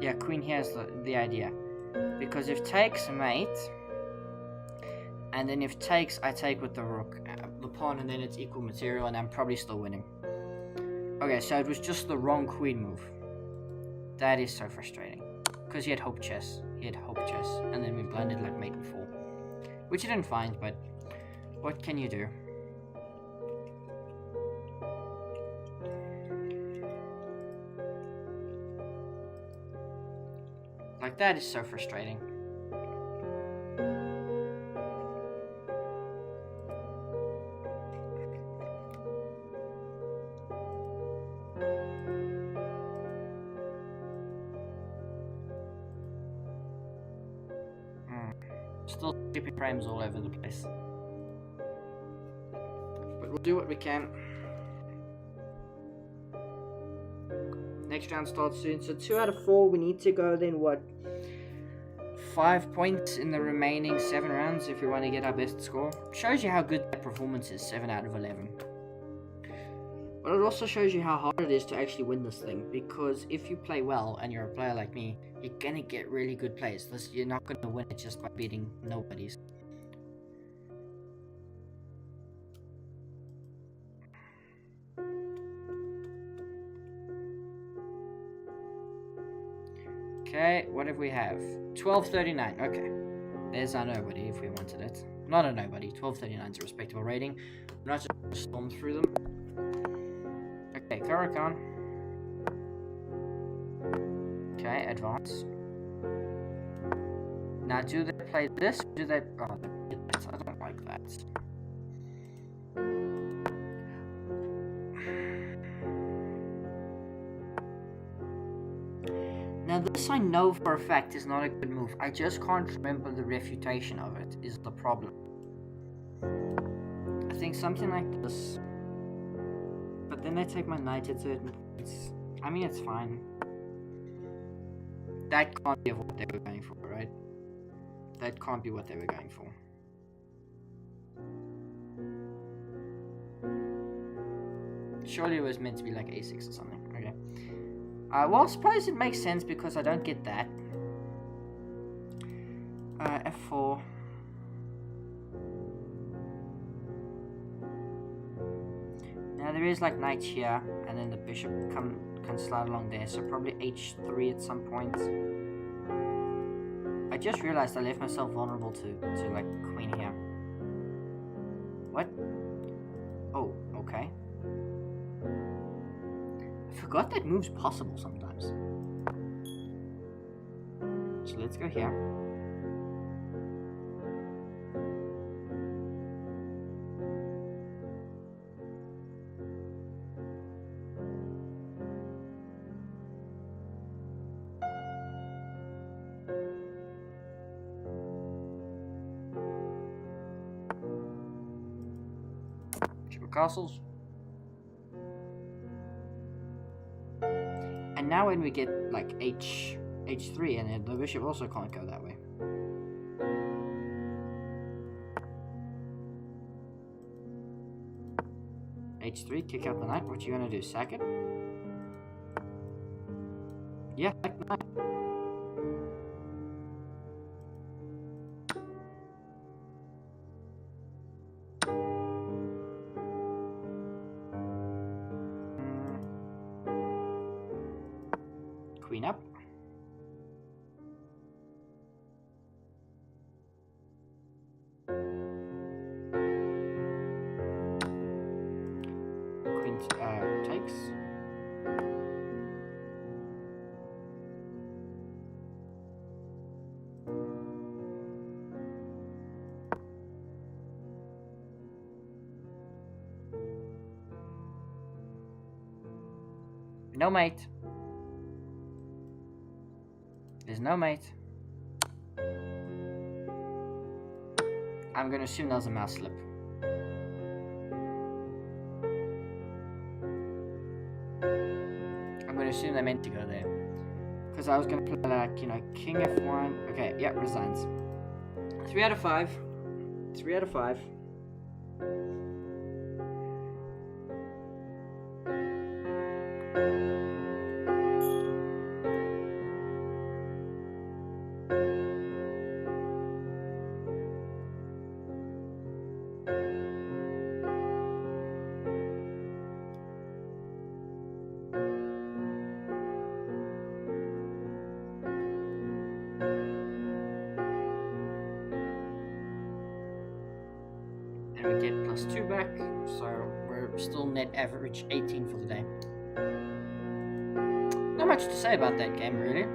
Yeah, queen here is the idea. Because if takes, mate. And then if takes, I take with the rook. The pawn, and then it's equal material, and I'm probably still winning. Okay, so it was just the wrong queen move. That is so frustrating. Because he had hope chess. He had hope chess. And then we blundered like mate and 4. Which he didn't find, but what can you do? Like, that is so frustrating. Still skipping frames all over the place. But we'll do what we can. Next round starts soon. So 2 out of 4. We need to go then what? 5 points in the remaining 7 rounds if we want to get our best score. Shows you how good that performance is, 7 out of 11. But it also shows you how hard it is to actually win this thing. Because if you play well and you're a player like me, you're gonna get really good plays. You're not gonna win it just by beating nobodies. Okay, what have we have? 1239. Okay, there's our nobody if we wanted it. Not a nobody. 1239 is a respectable rating. I'm not just gonna storm through them. Okay, Karakan. Okay, advance. Now, do they play this? Do they? Oh, I don't like that. Now, this I know for a fact is not a good move. I just can't remember the refutation of it, is the problem. I think something like this. But then they take my knight at certain points. I mean, it's fine. That can't be what they were going for, right? That can't be what they were going for. Surely it was meant to be like a6 or something. Okay. Well, I suppose it makes sense because I don't get that. F4. Now there is like knight here, and then the bishop can slide along there, so probably h3 at some point. I just realized I left myself vulnerable to like queen here. What? Oh, okay. I forgot that move's possible sometimes. So let's go here. Castles. And now when we get like h3, and then the bishop also can't go that way. h3, kick out the knight. What you gonna do? Sack it? Yeah, sack the knight. Queen up. Queen takes. No mate. There's no mate. I'm gonna assume that was a mouse slip. I'm gonna assume they meant to go there. Because I was gonna play like, you know, king f1. Okay, yeah, resigns. 3 out of 5. 3 out of 5. And we get +2 back, so we're still net average 18 for the day. Not much to say about that game, really.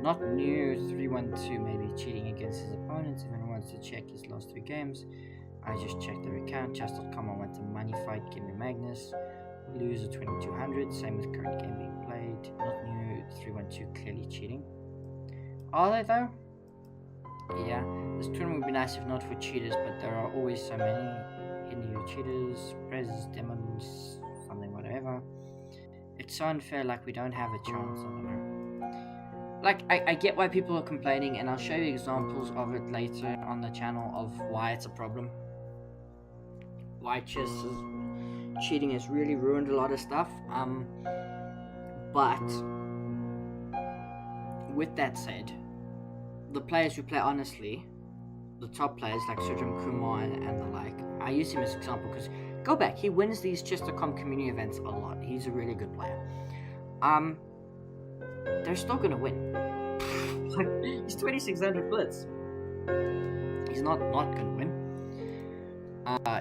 Not new 3-1-2, maybe cheating against his opponents. If anyone wants to check his last 3 games, I just checked their account. Chess.com, I want a money fight, give me Magnus. Loser 2200, same with current game being played. Not new 3-1-2, clearly cheating. Are they though? Yeah, this tournament would be nice if not for cheaters, but there are always so many hidden cheaters, Prez, demons, something, whatever. It's so unfair, like we don't have a chance, I don't know. Like, I get why people are complaining, and I'll show you examples of it later on the channel of why it's a problem. Why cheating has really ruined a lot of stuff. But with that said, the players who play honestly, the top players like Sujam Kumar and the like, I use him as an example because, go back, he wins these Chess.com community events a lot. He's a really good player. They're still gonna win. Like, he's 2600 blitz. He's not gonna win.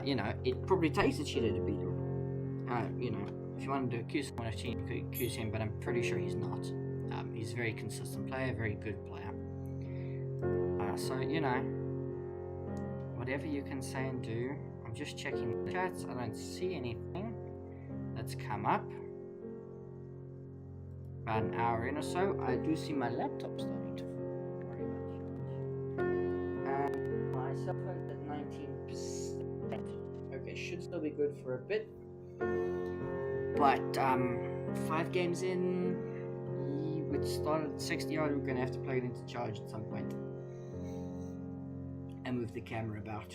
You know, it probably takes a cheater to beat him. You know, if you wanted to accuse someone of cheating, you could accuse him, but I'm pretty sure he's not. He's a very consistent player, very good player. So, you know, whatever you can say and do. I'm just checking the chats. I don't see anything that's come up. About an hour in or so, I do see my laptop starting to very much. And my cell phone at 19%. Okay, should still be good for a bit. But 5 games in, we started at 60 odd. We're gonna have to plug it into charge at some point and move the camera about.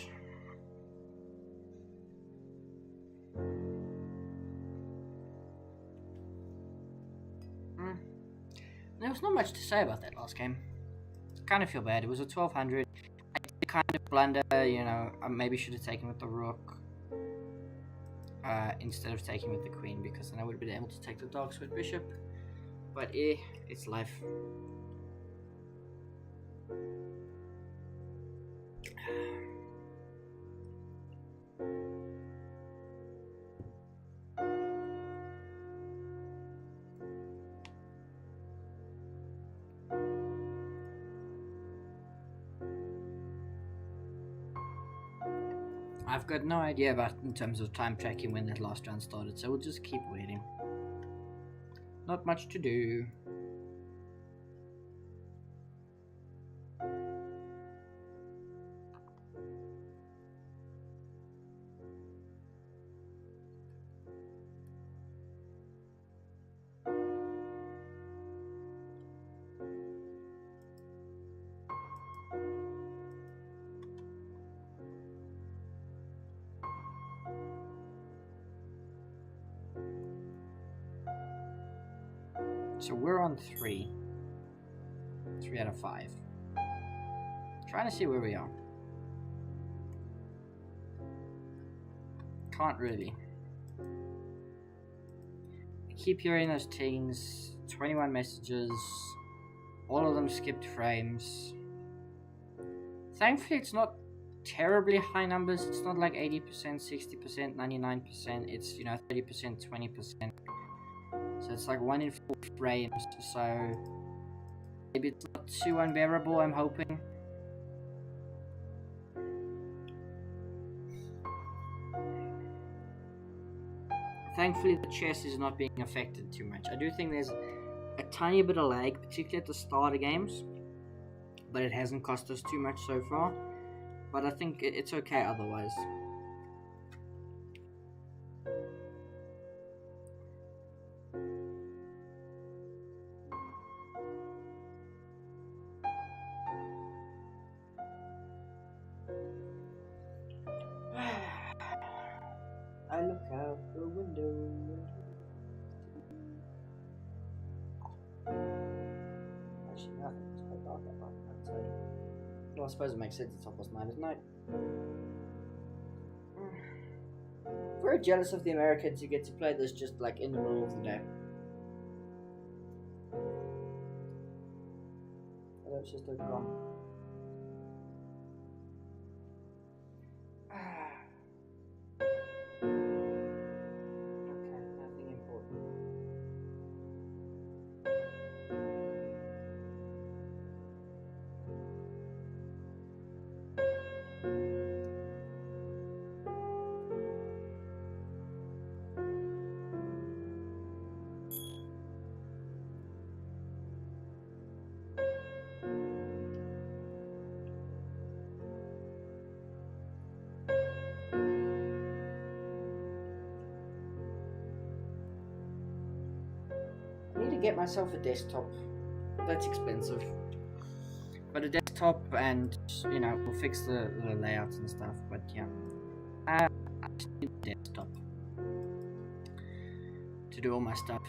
There was not much to say about that last game. Kind of feel bad. It was a 1200. I did kind of blunder, you know. I maybe should have taken with the rook instead of taking with the queen, because then I would have been able to take the dogs with bishop. But it's life. I've got no idea about in terms of time tracking when that last round started, so we'll just keep waiting. Not much to do. So we're on 3. 3 out of 5. Trying to see where we are. Can't really. I keep hearing those things. 21 messages. All of them skipped frames. Thankfully, it's not terribly high numbers. It's not like 80%, 60%, 99%. It's, you know, 30%, 20%. So it's like 1 in 4 frames. So maybe it's not too unbearable, I'm hoping. Thankfully, the chess is not being affected too much. I do think there's a tiny bit of lag, particularly at the start of games, but it hasn't cost us too much so far. But I think it's okay otherwise. I look out the window. Actually, nothing. It's quite dark outside. Well, I suppose it makes sense. It's almost 9 at night. Very jealous of the Americans who get to play this just like in the middle of the day. Oh, that's just gone. Okay, nothing important. I need to get myself a desktop. That's expensive. But a desktop, and you know, we'll fix the layouts and stuff. But yeah, I just need a desktop to do all my stuff.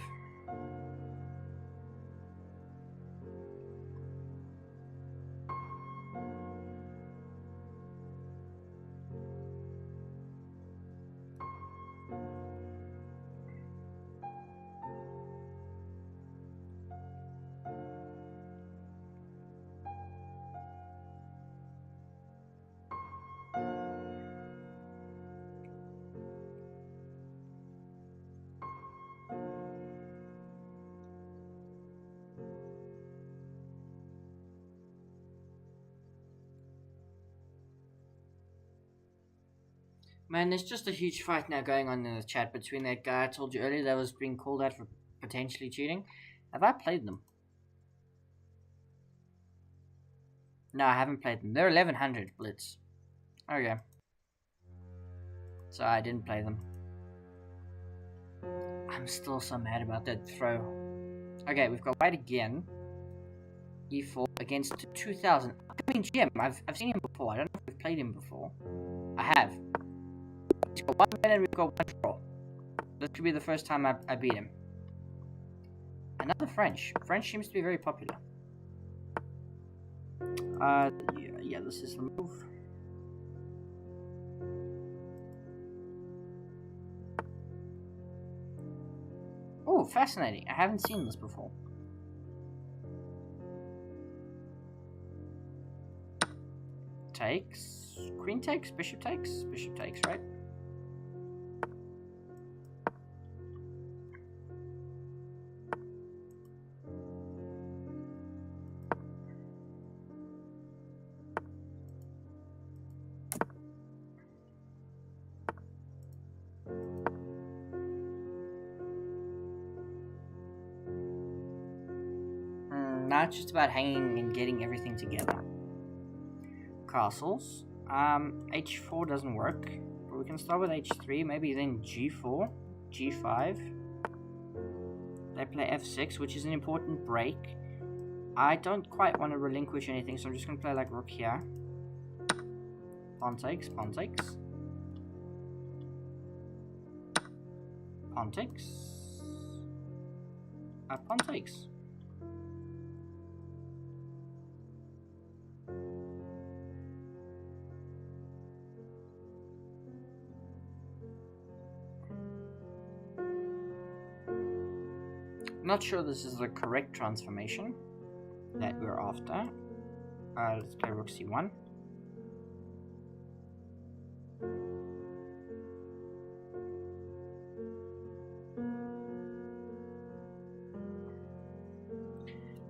Man, there's just a huge fight now going on in the chat between that guy I told you earlier that was being called out for potentially cheating. Have I played them? No, I haven't played them. They're 1100 Blitz. Okay. So I didn't play them. I'm still so mad about that throw. Okay, we've got white again. E4 against 2000. I mean, GM, I've seen him before. I don't know if we've played him before. I have. He's got 1 win and we've got 1 draw. This could be the first time I beat him. Another French. French seems to be very popular. Yeah, this is the move. Oh, fascinating. I haven't seen this before. Takes. Queen takes, bishop takes. Bishop takes, right? Now it's just about hanging and getting everything together. Castles. H4 doesn't work. But we can start with H3, maybe then G4, G5. They play F6, which is an important break. I don't quite want to relinquish anything, so I'm just going to play like rook here. Pawn takes, pawn takes. Pawn takes. Pawn takes. Not sure this is the correct transformation that we're after. Let's play rook c1.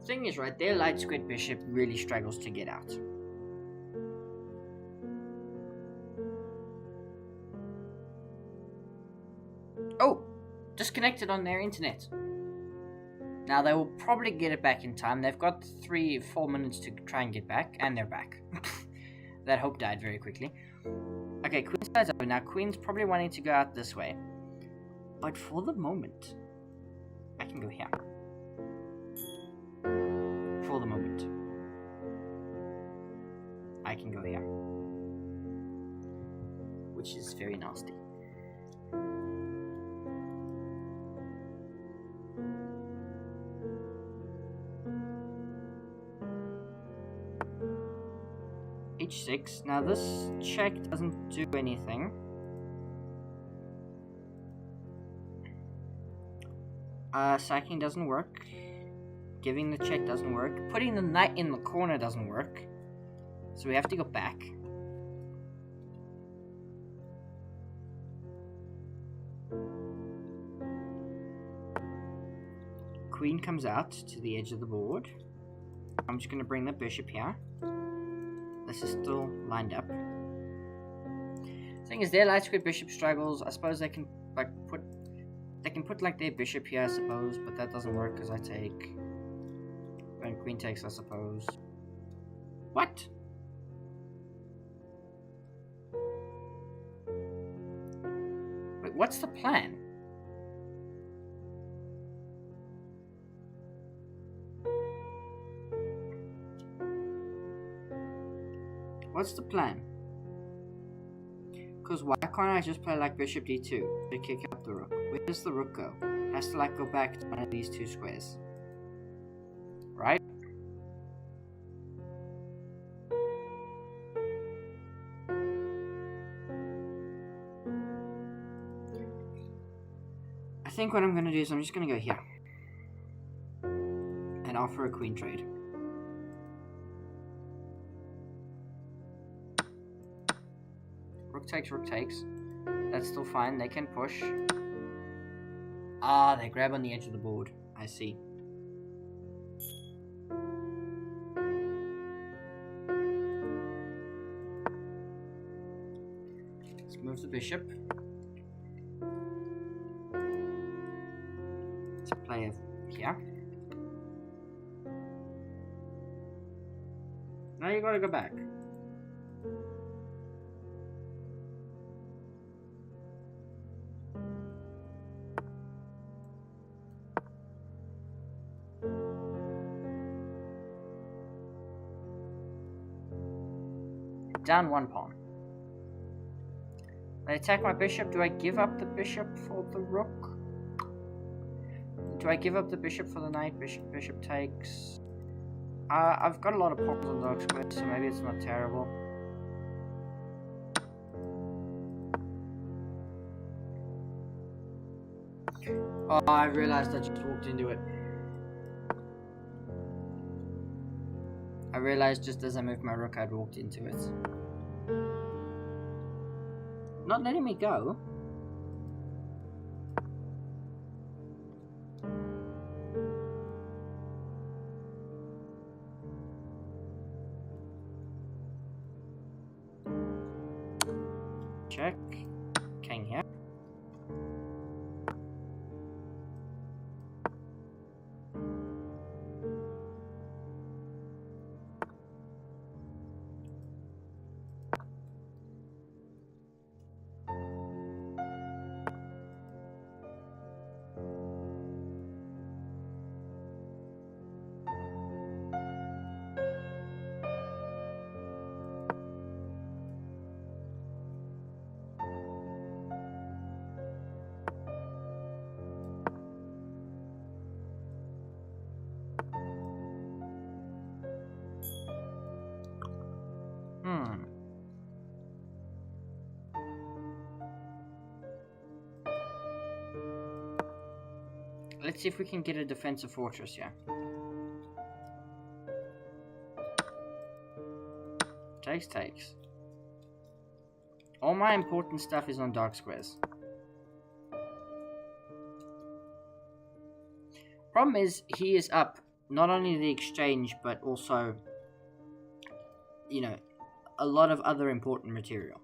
Thing is, right, their light squared bishop really struggles to get out. Oh! Disconnected on their internet. Now, they will probably get it back in time. They've got 3-4 minutes to try and get back, and they're back. That hope died very quickly. Okay, queen side's over. Now, queen's probably wanting to go out this way. But for the moment, I can go here. For the moment. I can go here. Which is very nasty. H6. Now this check doesn't do anything. Sacking doesn't work. Giving the check doesn't work. Putting the knight in the corner doesn't work. So we have to go back. Queen comes out to the edge of the board. I'm just going to bring the bishop here. This is still lined up. Thing is, their light squared bishop struggles. I suppose they can like put like their bishop here, I suppose, but that doesn't work because I take. When queen takes, I suppose. What? Wait, what's the plan? What's the plan? Because why can't I just play like bishop d2 to kick out the rook? Where does the rook go? It has to like go back to one of these two squares. Right? I think what I'm going to do is I'm just going to go here. And offer a queen trade. Rook takes, rook takes. That's still fine. They can push. Ah, they grab on the edge of the board. I see. Let's move the bishop. Let's play it here. Now you gotta go back. Down one pawn. They attack my bishop. Do I give up the bishop for the rook? Do I give up the bishop for the knight? Bishop takes. I've got a lot of pawns on dark squares, so maybe it's not terrible. Oh, I realized I just walked into it. I realized just as I moved my rook, I'd walked into it. Not letting me go. Check. King here. Let's see if we can get a defensive fortress here. Takes. All my important stuff is on dark squares. Problem is, he is up not only the exchange, but also, you know, a lot of other important material.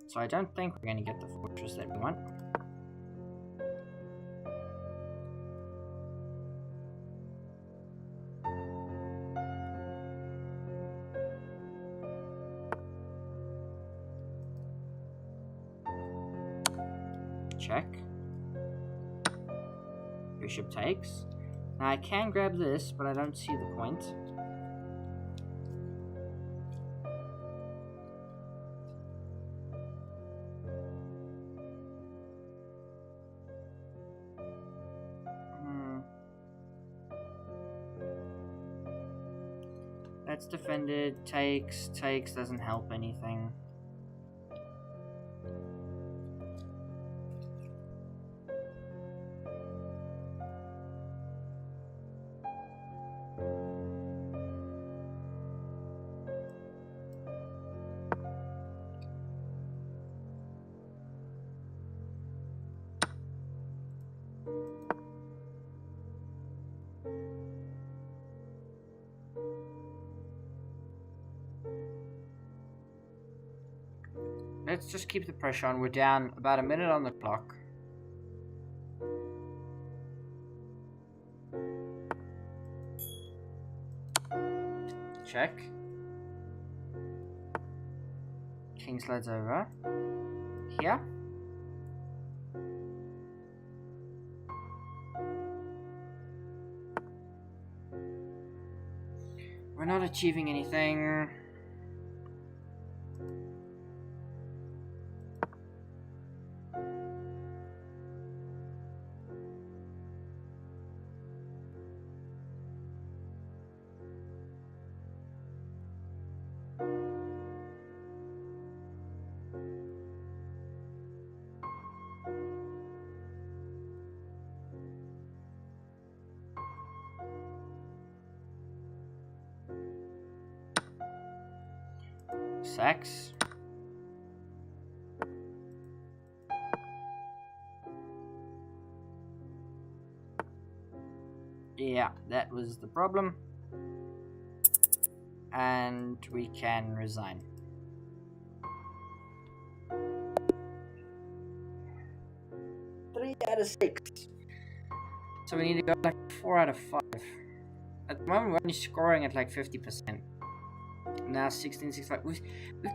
So I don't think we're going to get the fortress that we want. Check. Bishop takes. Now I can grab this, but I don't see the point. That's defended. Takes. Doesn't help anything. Let's just keep the pressure on. We're down about a minute on the clock. Check. King slides over. Here. We're not achieving anything. Sacks. Yeah, that was the problem. And we can resign. Three out of 6. So we need to go like 4 out of 5. At the moment we're only scoring at like 50%. Now 1665. We've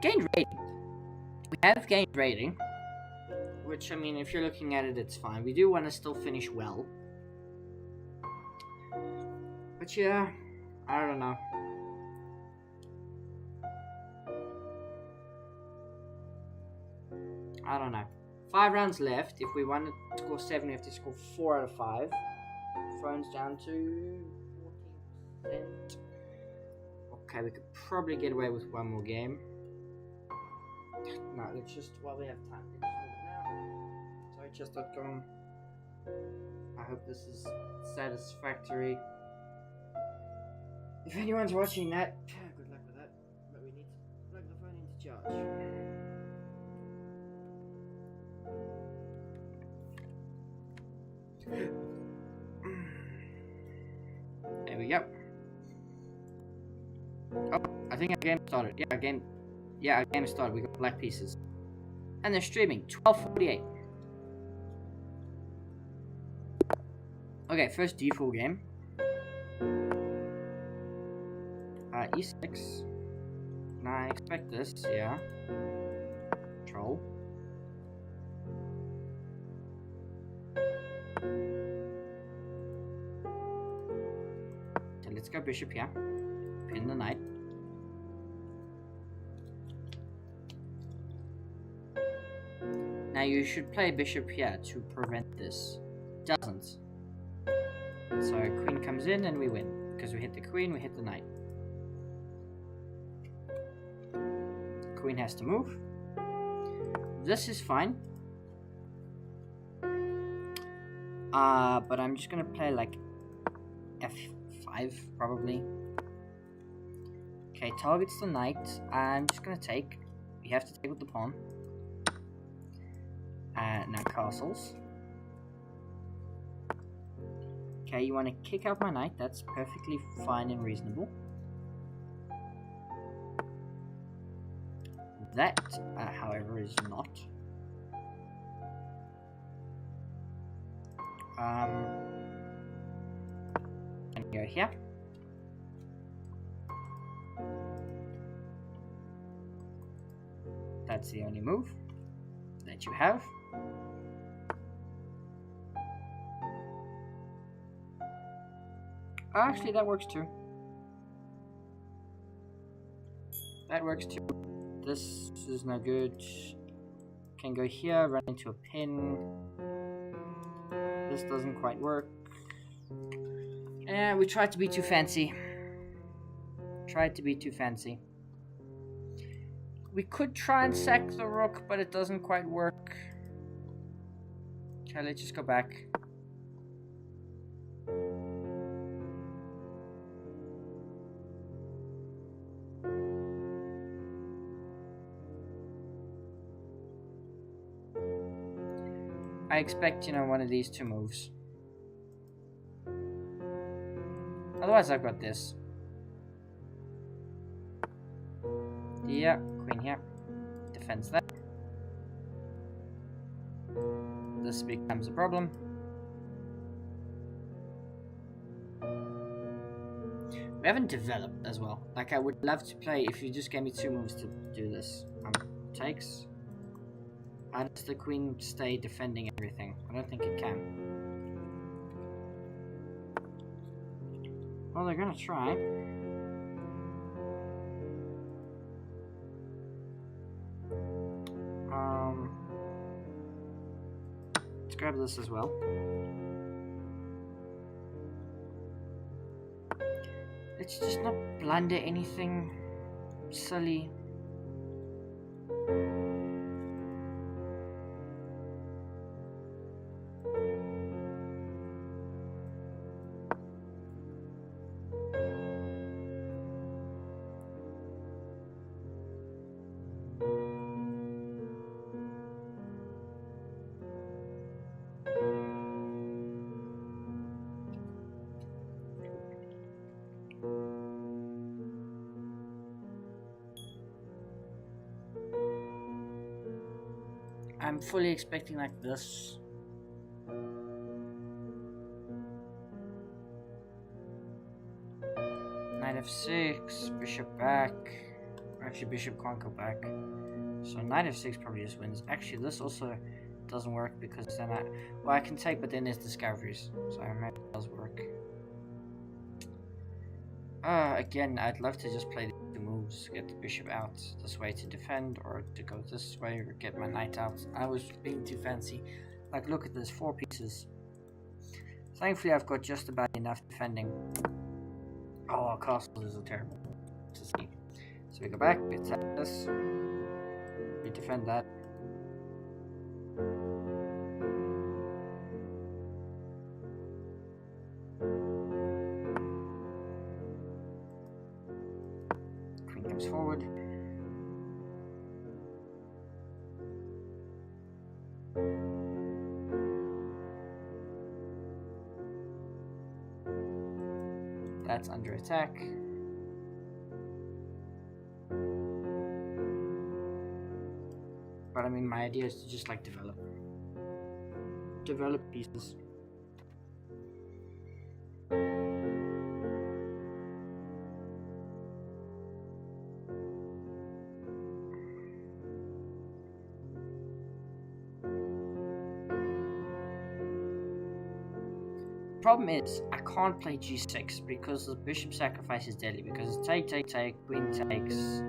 gained rating. We have gained rating. Which, I mean, if you're looking at it, it's fine. We do want to still finish well. But yeah, I don't know. I don't know. 5 rounds left. If we want to score 7, we have to score 4 out of 5. Phone's down to 14%. Okay, we could probably get away with 1 more game. No, let's just, while we have time, let's do it now. Sorry, chess.com. I hope this is satisfactory. If anyone's watching that, good luck with that. But we need to plug the phone into charge. There we go. Oh, I think our game started. Yeah, our game started. We got black pieces. And they're streaming. 12:48. Okay, first d4 game. E6. Now I expect this, yeah. Control. So let's go bishop here. Pin the knight. Now you should play bishop here to prevent this. Doesn't. So queen comes in and we win. Because we hit the queen, we hit the knight. Queen has to move. This is fine. But I'm just gonna play like f5 probably. Okay, targets the knight. I'm just gonna take. We have to take with the pawn. Now castles. Okay, you want to kick out my knight. That's perfectly fine and reasonable. That, however, is not. And go here. That's the only move that you have. Actually, that works too. That works too. This is no good. Can go here, run into a pin. This doesn't quite work. And we tried to be too fancy. We could try and sack the rook, but it doesn't quite work. Okay, let's just go back. I expect, one of these two moves. Otherwise, I've got this. Yeah, queen here. Defends that. This becomes a problem. We haven't developed as well. Like, I would love to play if you just gave me two moves to do this. Takes. How does the queen stay defending everything? I don't think it can. Well, they're gonna try. Let's grab this as well. Let's just not blunder anything silly. I'm fully expecting like this. Knight f6, bishop back. Actually, bishop can't go back. So knight f6 probably just wins. Actually, this also doesn't work because then I can take, but then there's discoveries. So maybe it does work. Again, I'd love to just play the moves, get the bishop out this way to defend, or to go this way, or get my knight out. I was being too fancy. Like, look at this, 4 pieces. Thankfully, I've got just about enough defending. Oh, our castles are terrible to see. So we go back, we attack this, we defend that. Forward. That's under attack. But I mean, my idea is to just like develop pieces. Problem is, I can't play g6 because the bishop sacrifice is deadly, because it's take, queen takes.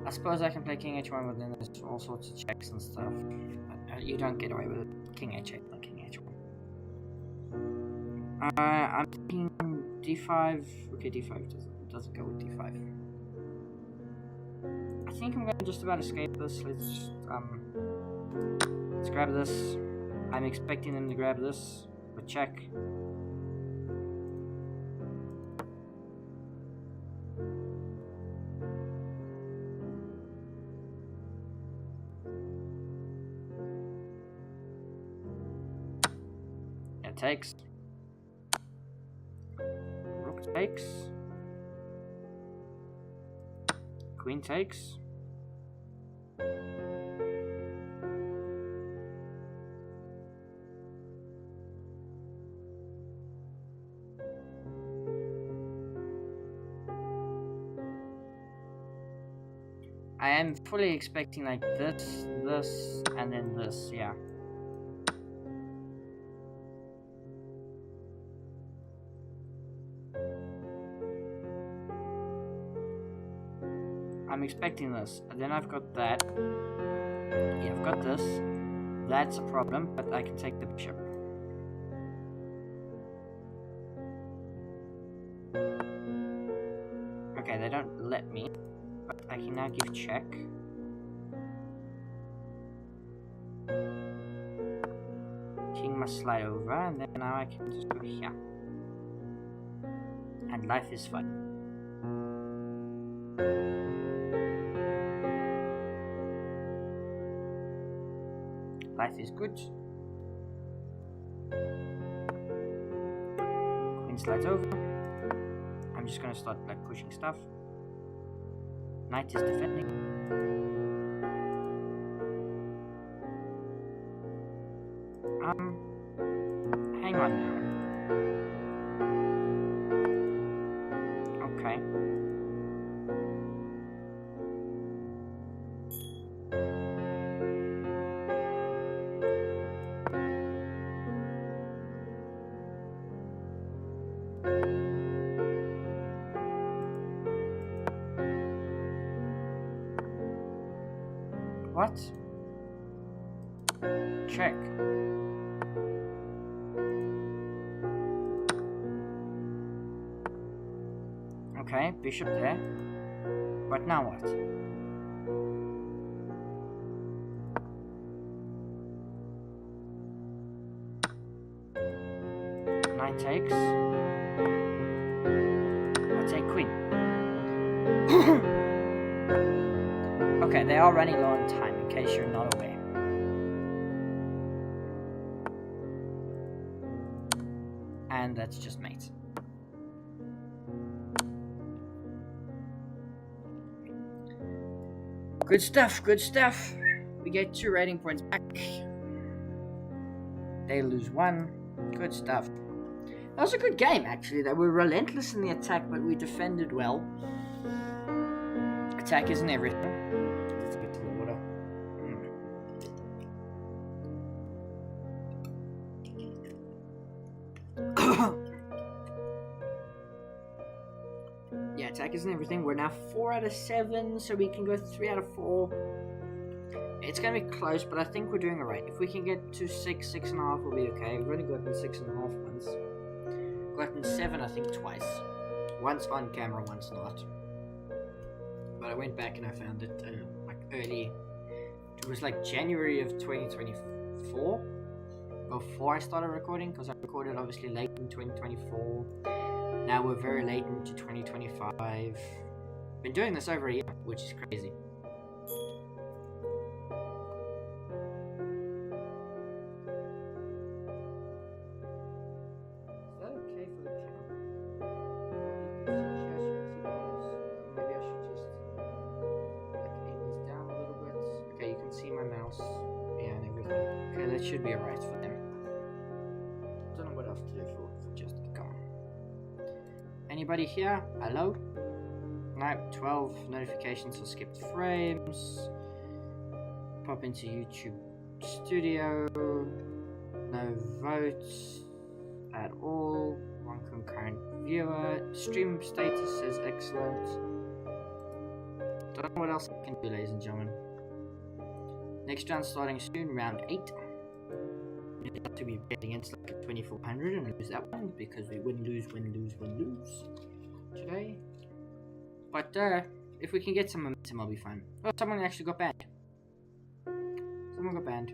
I suppose I can play king h1, but then there's all sorts of checks and stuff. You don't get away with it. King h8, not king h1. I'm thinking d5. Okay, d5 doesn't go with d5. I think I'm gonna just about escape this. Let's grab this. I'm expecting them to grab this. But check. It takes. Rook takes. Queen takes. I am fully expecting like this, this, and then this, yeah. I'm expecting this, and then I've got that. Yeah, I've got this. That's a problem, but I can take the bishop. Okay, they don't let me, but I can now give check. King must slide over, and then now I can just go here. And life is fun. Life is good. Queen slides over. I'm just gonna start like pushing stuff. Knight is defending. Hang on now. Okay. What? Check. Okay, bishop there. But now what? Knight takes. I take queen. Okay, they are running low on time, in case you're not aware. And that's just mate. Good stuff, good stuff. We get 2 rating points back. They lose 1. Good stuff. That was a good game, actually. They were relentless in the attack, but we defended well. Attack isn't everything. Let's get to the water. Yeah, attack isn't everything. We're now 4 out of 7, so we can go 3 out of 4. It's going to be close, but I think we're doing alright. If we can get to 6, 6.5, we'll be okay. We've only gotten 6.5 once. Gotten 7, I think, twice. Once on camera, once not. But I went back and I found it like early. It was like January of 2024 before I started recording, because I recorded obviously late in 2024. Now we're very late into 2025. Been doing this over a year, which is crazy. Should be alright for them. Don't know what else to do for just come on. Anybody here? Hello? No, 12 notifications for skipped frames. Pop into YouTube Studio. No votes at all. 1 concurrent viewer. Stream status says excellent. Don't know what else I can do, ladies and gentlemen. Next round starting soon, round 8. To be betting against like a 2400 and lose that one because we win, lose today. But if we can get some momentum, I'll be fine. Oh, someone actually got banned. Someone got banned.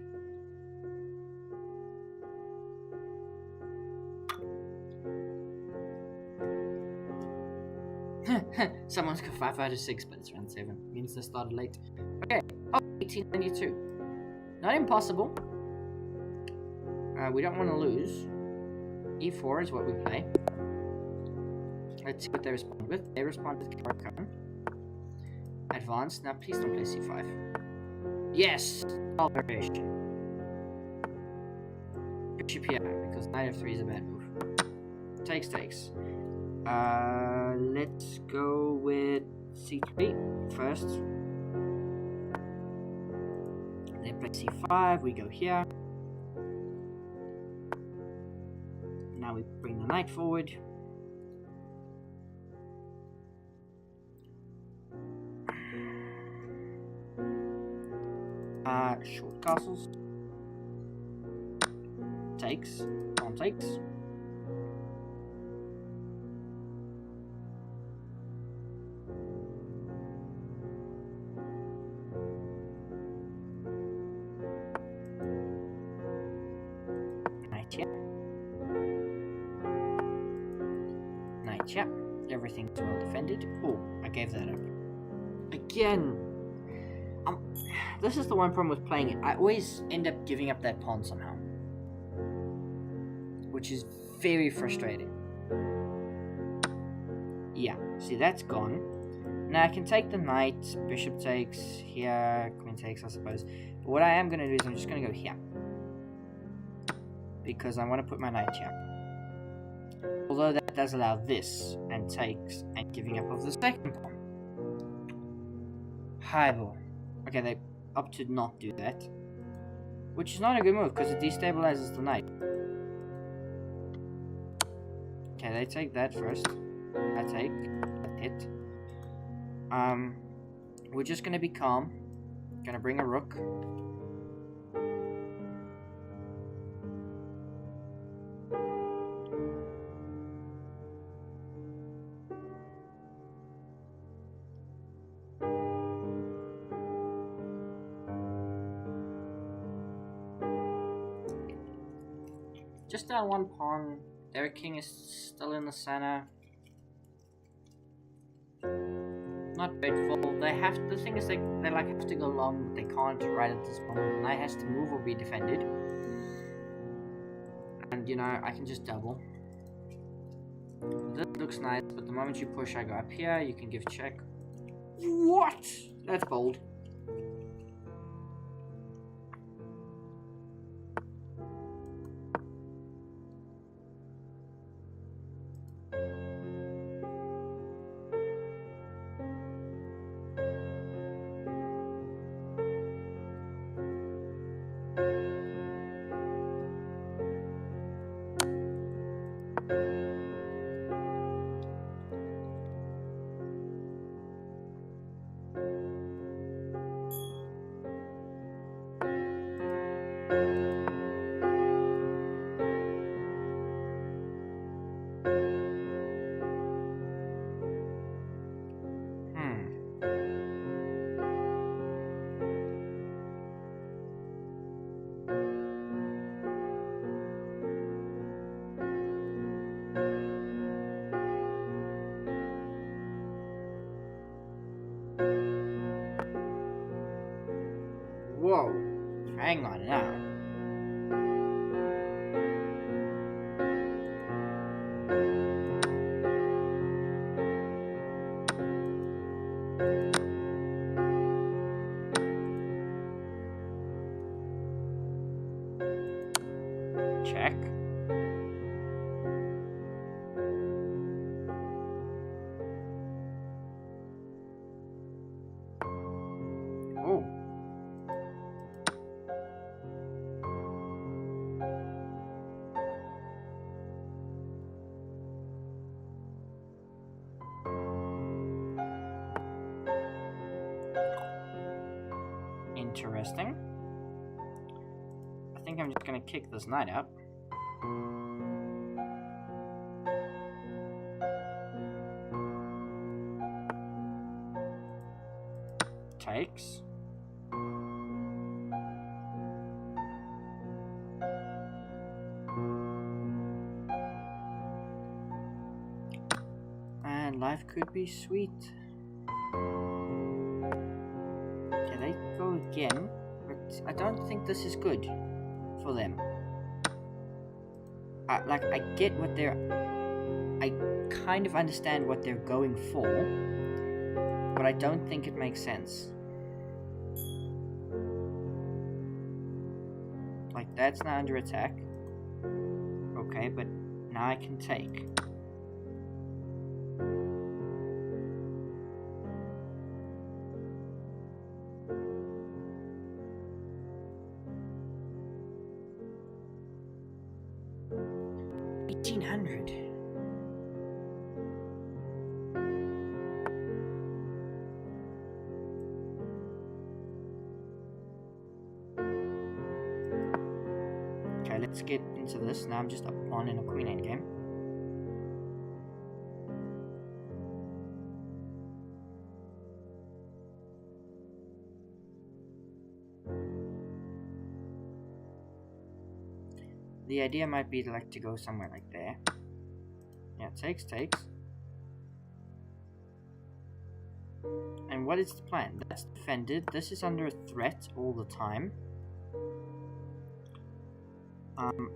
Someone's got 5 out of 6, but it's round 7. Means they started late. Okay. Oh, 1892. Not impossible. We don't want to lose. E4 is what we play. Let's see what they respond with. They respond with Caracon. Advance. Now please don't play C5. Yes! All variation. Bishop here, because knight f3 is a bad move. Takes. Let's go with C3 first. They play C5, we go here. Now we bring the knight forward. Short castles. Takes. Pawn takes. Knight here. Knight here. Everything's well defended. Oh, I gave that up. Again. This is the one problem with playing it. I always end up giving up that pawn somehow. Which is very frustrating. Yeah, see that's gone. Now I can take the knight, bishop takes, here, queen takes I suppose. But what I am going to do is I'm just going to go here. Because I want to put my knight here. Although that does allow this, and takes, and giving up of the second pawn. Highball. Okay, they opt to not do that. Which is not a good move, because it destabilizes the knight. Okay, they take that first. I take. That hit. We're just gonna be calm. Gonna bring a rook. Just down one pawn. Their king is still in the center. Not dreadful. They have the thing is they like have to go long, but they can't right at this moment. The knight has to move or be defended. And you know, I can just double. This looks nice, but the moment you push I go up here, you can give check. What? That's bold. Whoa, hang on now. Check. Oh. Interesting. I think I'm just gonna kick this knight up. Takes. And And life could be sweet. Okay, they go again, but I don't think this is good for them. Like, I get what they're... I kind of understand what they're going for, but I don't think it makes sense. Like, that's now under attack. Okay, but now I can take. $1,800. Okay, let's get into this. Now I'm just up one in a queen endgame. The idea might be like to go somewhere like there. Yeah, takes. And what is the plan? That's defended. This is under a threat all the time.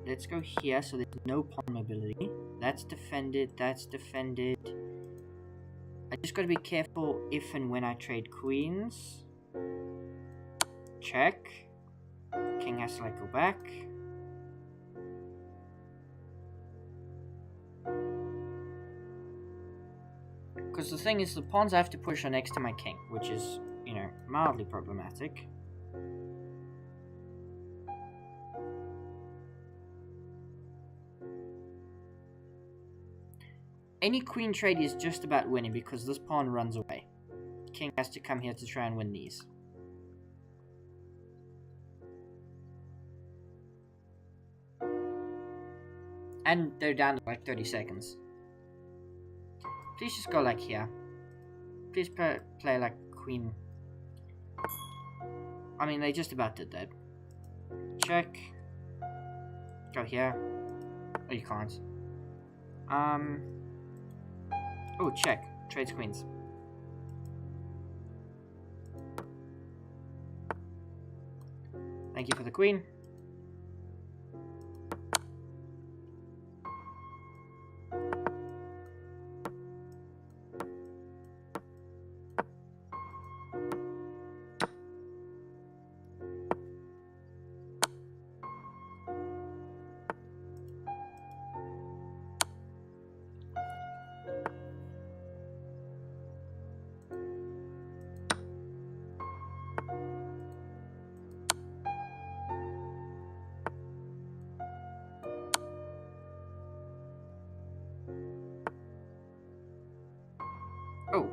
Let's go here so there's no pawn mobility. That's defended, that's defended. I just gotta be careful if and when I trade queens. Check. King has to like go back. Because the thing is, the pawns I have to push are next to my king, which is, you know, mildly problematic. Any queen trade is just about winning because this pawn runs away. King has to come here to try and win these. And they're down to like 30 seconds. Please just go like here. Please play like queen. I mean, they just about did that. Check. Go here. Oh, you can't. Oh, check. Trades queens. Thank you for the queen. Oh.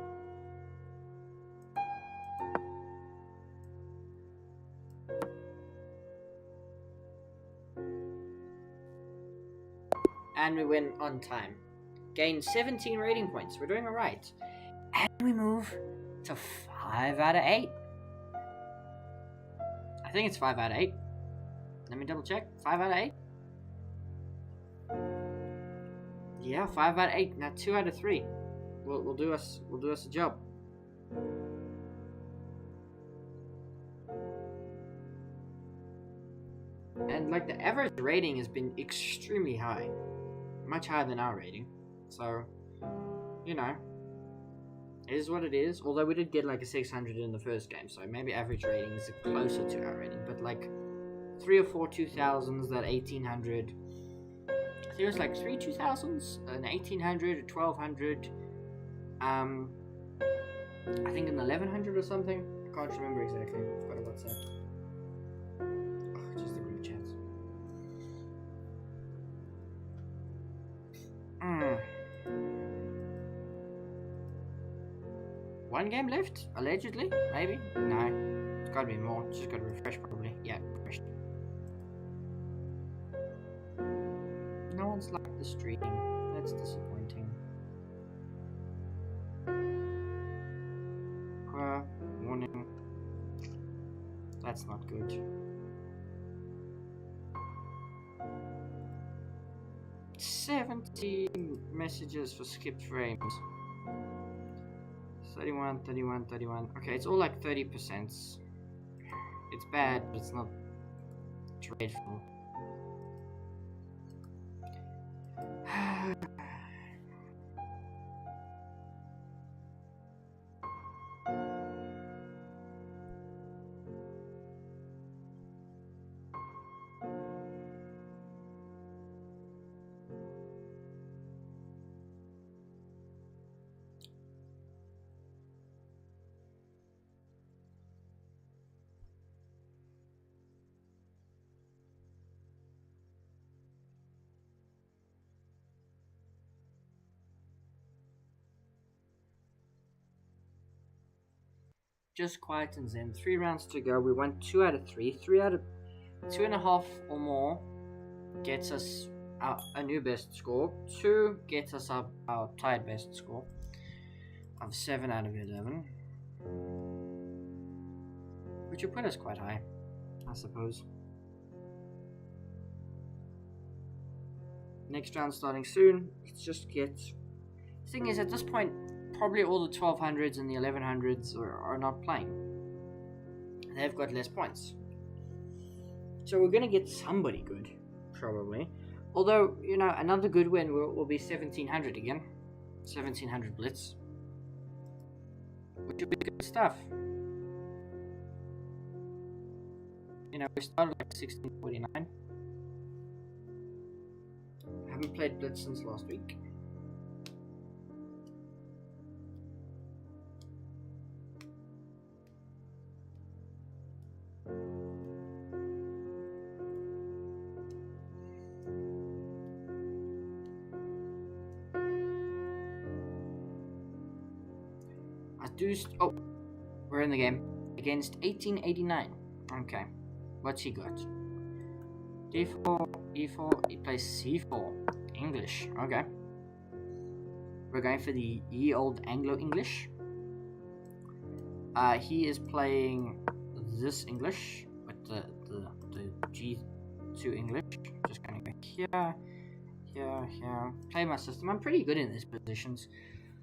And we win on time. Gain 17 rating points. We're doing alright. And we move to 5 out of 8. I think it's 5 out of 8. Let me double check. 5 out of 8? Yeah, 5 out of 8. Now 2 out of 3. We'll do us a job. And like the average rating has been extremely high. Much higher than our rating. So, you know, it is what it is. Although we did get like a 600 in the first game, so maybe average rating is closer to our rating. But like 3 or 4 2000s, that 1800. I think it was like 3 2000s, an 1800, a 1200. I think an 1100 or something. I can't remember exactly. I forgot about that. Oh, just the group chats. One game left, allegedly, maybe. No, it's got to be more. It's just got to refresh, probably. Yeah, refreshed. No one's liked the stream. That's disappointing. Warning. That's not good. 17 messages for skipped frames. 31, 31, 31. Okay, it's all like 30%. It's bad, but it's not dreadful. Just quiet and zen. 3 rounds to go. We won 2 out of 3. 3 out of 2.5 or more gets us a new best score. 2 gets us our tied best score of 7 out of 11. Which would put us quite high, I suppose. Next round starting soon. Let's just get... The thing is, at this point, probably all the 1200s and the 1100s are not playing. They've got less points. So we're going to get somebody good, probably. Although, you know, another good win will be 1700 again. 1700 Blitz. Which would be good stuff. You know, we started like 1649. Haven't played Blitz since last week. Oh, we're in the game against 1889. Okay, what's he got? D4, E4. He plays C4. English. Okay, we're going for the ye old Anglo-English. He is playing this English with the G2 English. Just gonna go here, here, here. Play my system. I'm pretty good in these positions.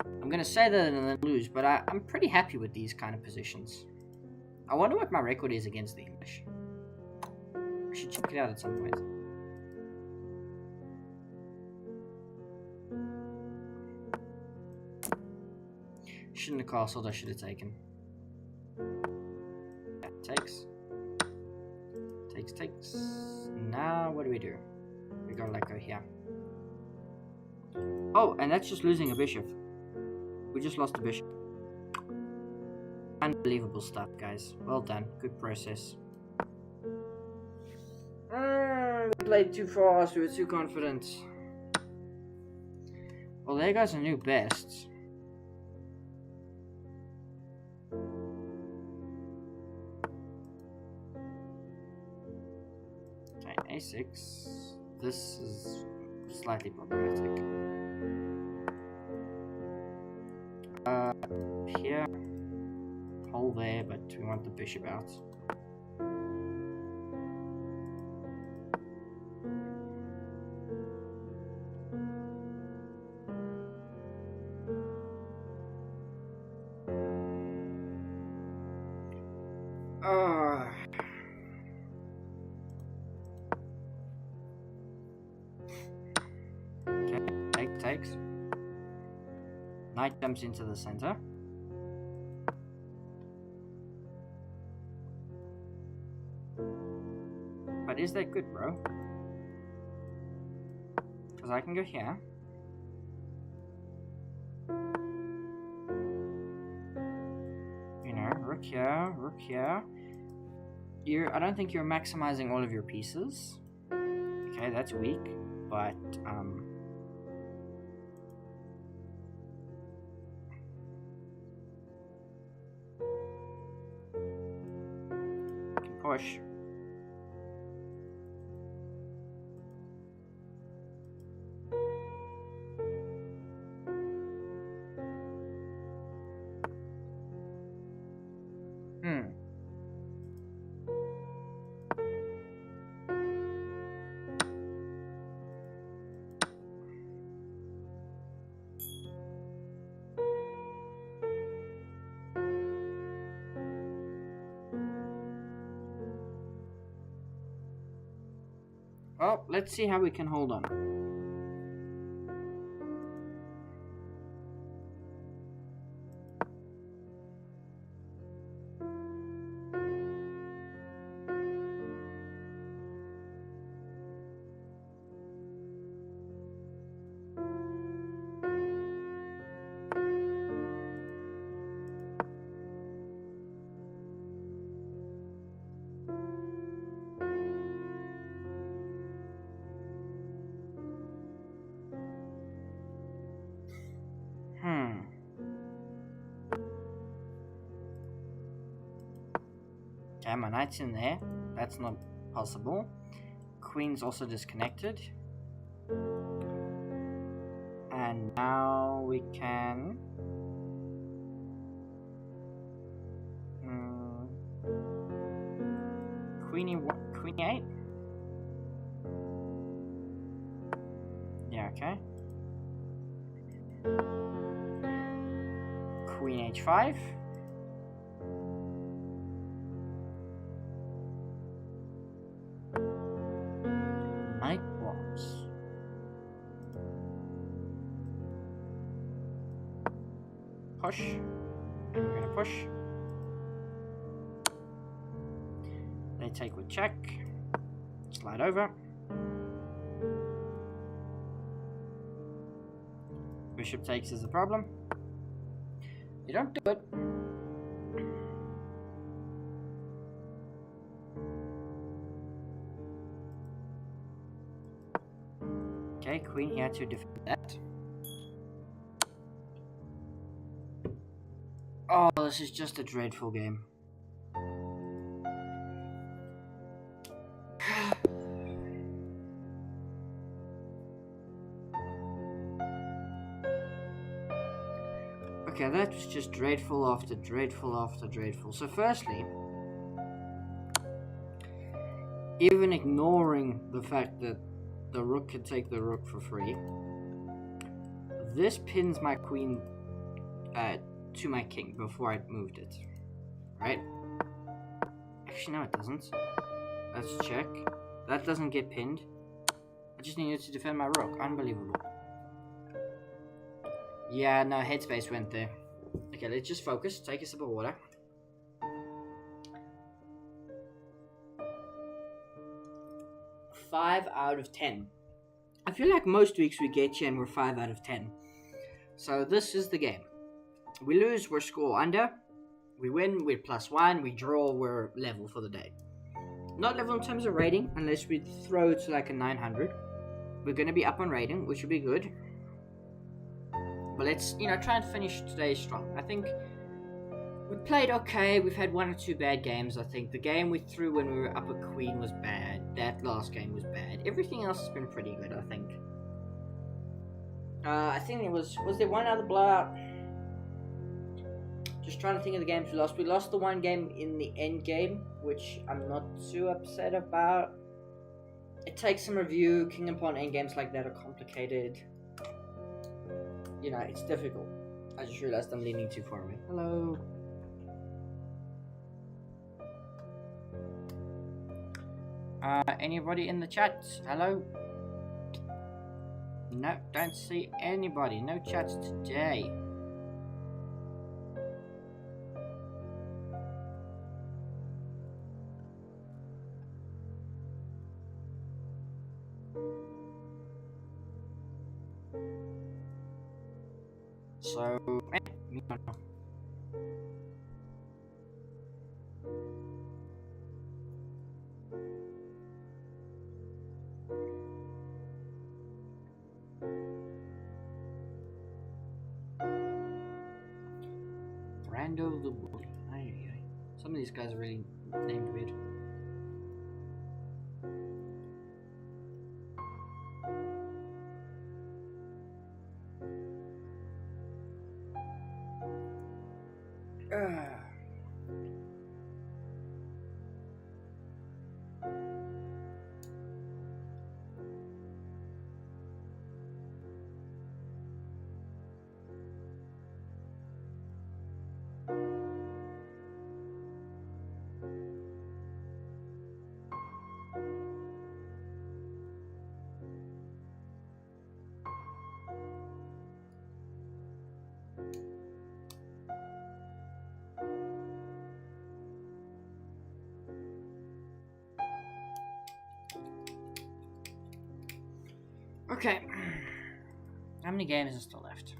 I'm going to say that and then lose, but I'm pretty happy with these kind of positions. I wonder what my record is against the English. I should check it out at some point. Shouldn't have castled, I should have taken. Yeah, takes. Takes. Now, what do? We gotta let go here. Oh, and that's just losing a bishop. We just lost a bishop. Unbelievable stuff, guys. Well done. Good process. We played too fast. We were too confident. Well, there goes a new best. Okay, A6. This is slightly problematic. Here, hole there, but we want the bishop out. Okay, takes. Knight jumps into the center. But is that good, bro? Because I can go here. You know, rook here. I don't think you're maximizing all of your pieces. Okay, that's weak, but push. Well, let's see how we can hold on. Okay, my knight's in there. That's not possible. Queen's also disconnected. And now we can... Queen E8? Yeah, okay. Queen H5. Knight blocks. Push. We're gonna push. They take with check. Slide over. Bishop takes is a problem. You don't do it. Okay, queen here to defend that. Oh, this is just a dreadful game. Okay, that was just dreadful after dreadful after dreadful. So firstly, even ignoring the fact that the rook can take the rook for free, this pins my queen to my king before I moved it. Right? Actually, no, it doesn't. Let's check. That doesn't get pinned. I just needed to defend my rook. Unbelievable. Yeah, no, headspace went there. Okay, let's just focus. Take a sip of water. Five out of 10. I feel like most weeks we get here and we're 5 out of 10. So this is the game. We lose, we're score under. We win, we're +1. We draw, we're level for the day. Not level in terms of rating, unless we throw it to like a 900. We're going to be up on rating, which would be good. But let's, try and finish today strong. I think we played okay. We've had 1 or 2 bad games, I think. The game we threw when we were up a queen was bad. That last game was bad. Everything else has been pretty good, I think. I think it was there one other blowout? Just trying to think of the games we lost. We lost the one game in the end game, which I'm not too upset about. It takes some review. King and pawn end games like that are complicated. It's difficult. I just realized I'm leaning too far away. Hello. Anybody in the chat? Hello? No, don't see anybody. No chats today. So, Brando the Bully. Some of these guys are really named weird. Okay. How many games are still left?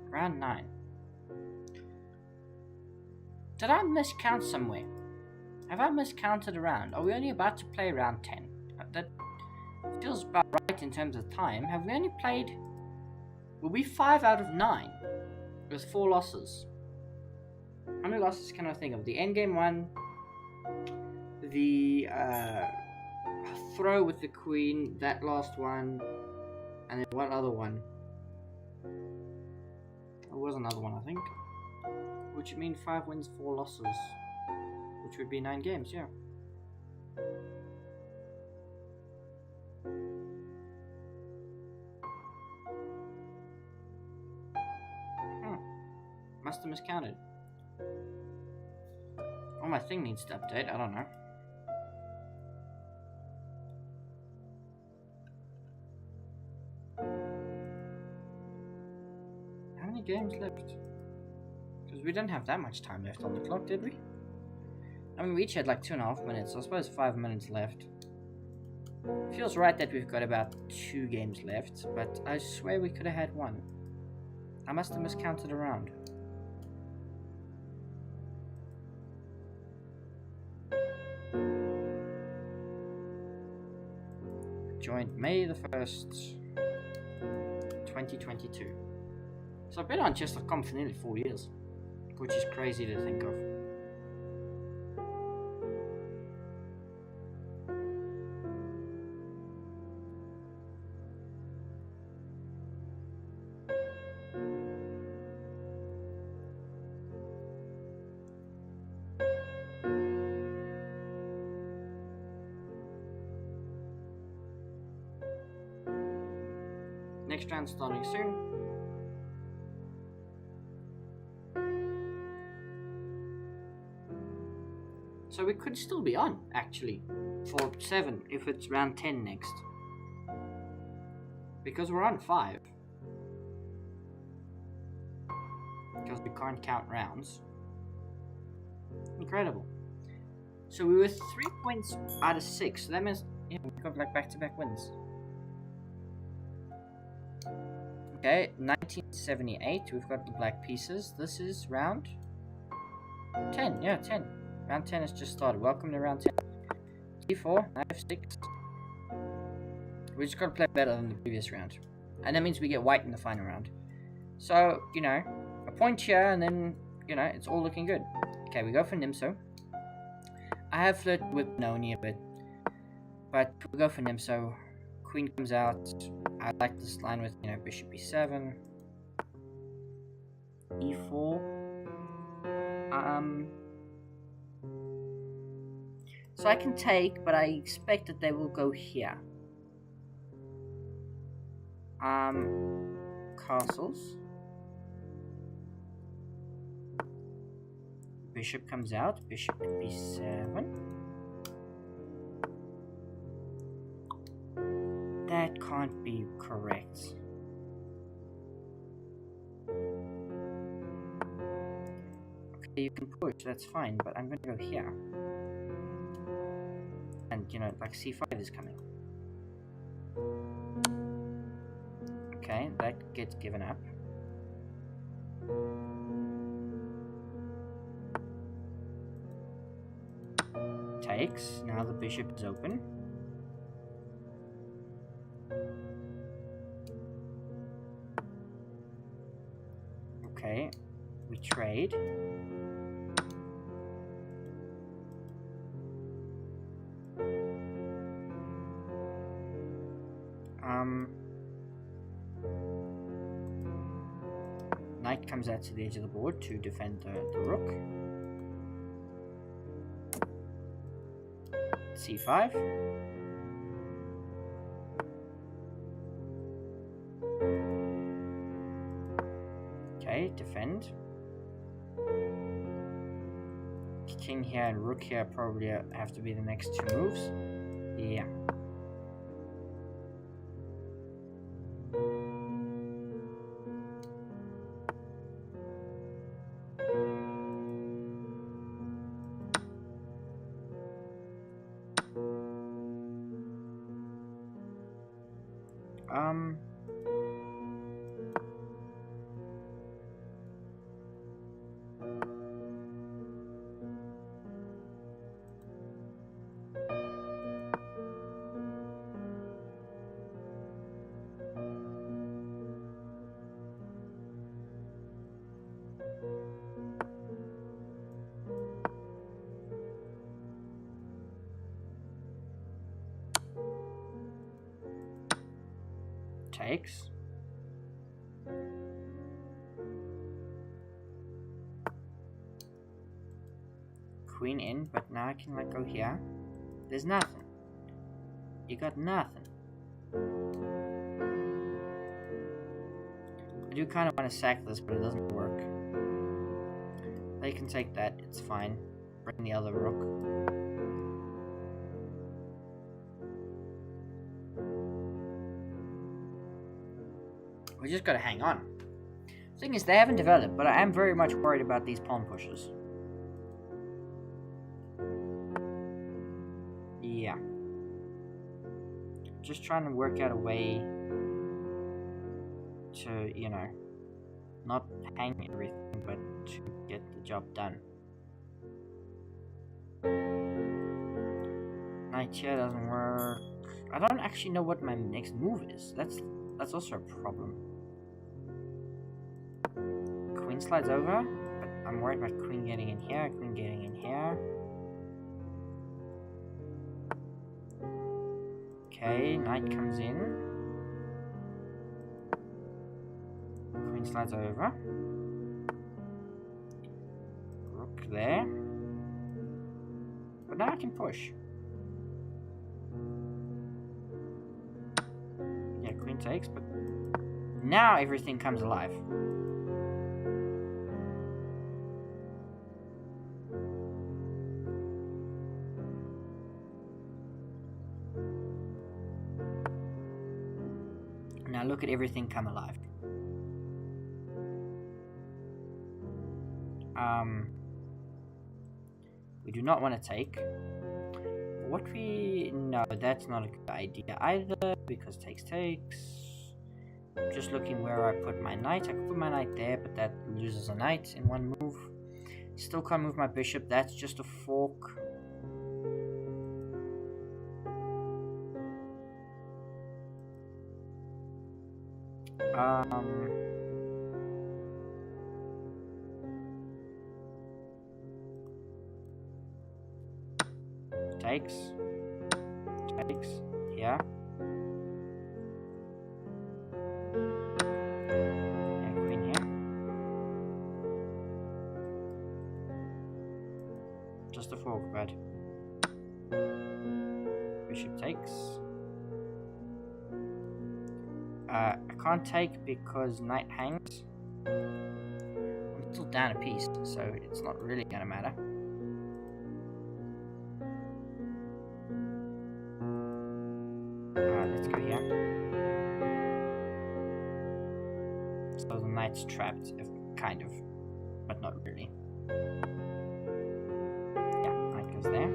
Round 9. Did I miscount somewhere? Have I miscounted around? Are we only about to play round 10? That feels about right in terms of time. Have we only played... Will be 5 out of 9 with 4 losses. How many losses can I think of? The endgame one, the throw with the queen, that last one, and then one other one. There was another one, I think. Which would mean 5 wins, 4 losses. Which would be 9 games, yeah. Must have miscounted. Oh, my thing needs to update, I don't know. How many games left? Because we didn't have that much time left on the clock, did we? I mean, we each had like 2.5 minutes, so I suppose 5 minutes left. Feels right that we've got about 2 games left, but I swear we could have had 1. I must have miscounted around. Joined May the 1st, 2022. So I've been on Chess.com for nearly 4 years, which is crazy to think of. Next round starting soon. So we could still be on, actually, for 7 if it's round 10 next. Because we're on 5. Because we can't count rounds. Incredible. So we were 3 points out of 6, so that means yeah, we've got like back-to-back wins. Okay, 1978, we've got the black pieces. This is round 10, yeah, 10. Round 10 has just started. Welcome to round 10. D4, F6. We just got to play better than the previous round. And that means we get white in the final round. So, you know, a point here and then, you know, it's all looking good. Okay, we go for Nimso. I have flirted with Noni a bit. But we go for Nimso. Queen comes out. I like this line with, you know, bishop e7. e4. So I can take, but I expect that they will go here. Castles. Bishop comes out. Bishop at b7. That can't be correct. Okay, you can push, that's fine, but I'm gonna go here. And, you know, like c5 is coming. Okay, that gets given up. Takes, now the bishop is open. Okay, we trade. Knight comes out to the edge of the board to defend the rook. c5. Okay, defend. King here and rook here probably have to be the next 2 moves. Yeah. Takes. Queen in, but now I can like go here. There's nothing. You got nothing. I do kind of want to sack this, but it doesn't work. They can take that, it's fine. Bring the other rook. We just gotta hang on. Thing is, they haven't developed, but I am very much worried about these pawn pushes. Yeah. Just trying to work out a way to, you know, not hang everything, but to get the job done. Knight here doesn't work. I don't actually know what my next move is. That's also a problem. Queen slides over, but I'm worried about queen getting in here, queen getting in here. Okay, knight comes in. Queen slides over. Rook there. But now I can push. Yeah, queen takes, but now everything comes alive. Now look at everything come alive. We do not want to take. No, that's not a good idea either, because takes. Just looking where I put my knight. I could put my knight there, but that loses a knight in one move. Still can't move my bishop, that's just a fork. Takes, yeah. Yeah, queen here. Just a fork, but bishop takes. I can't take because knight hangs. I'm still down a piece, so it's not really gonna matter. Let's go here. So the knight's trapped, kind of, but not really. Yeah, knight goes there.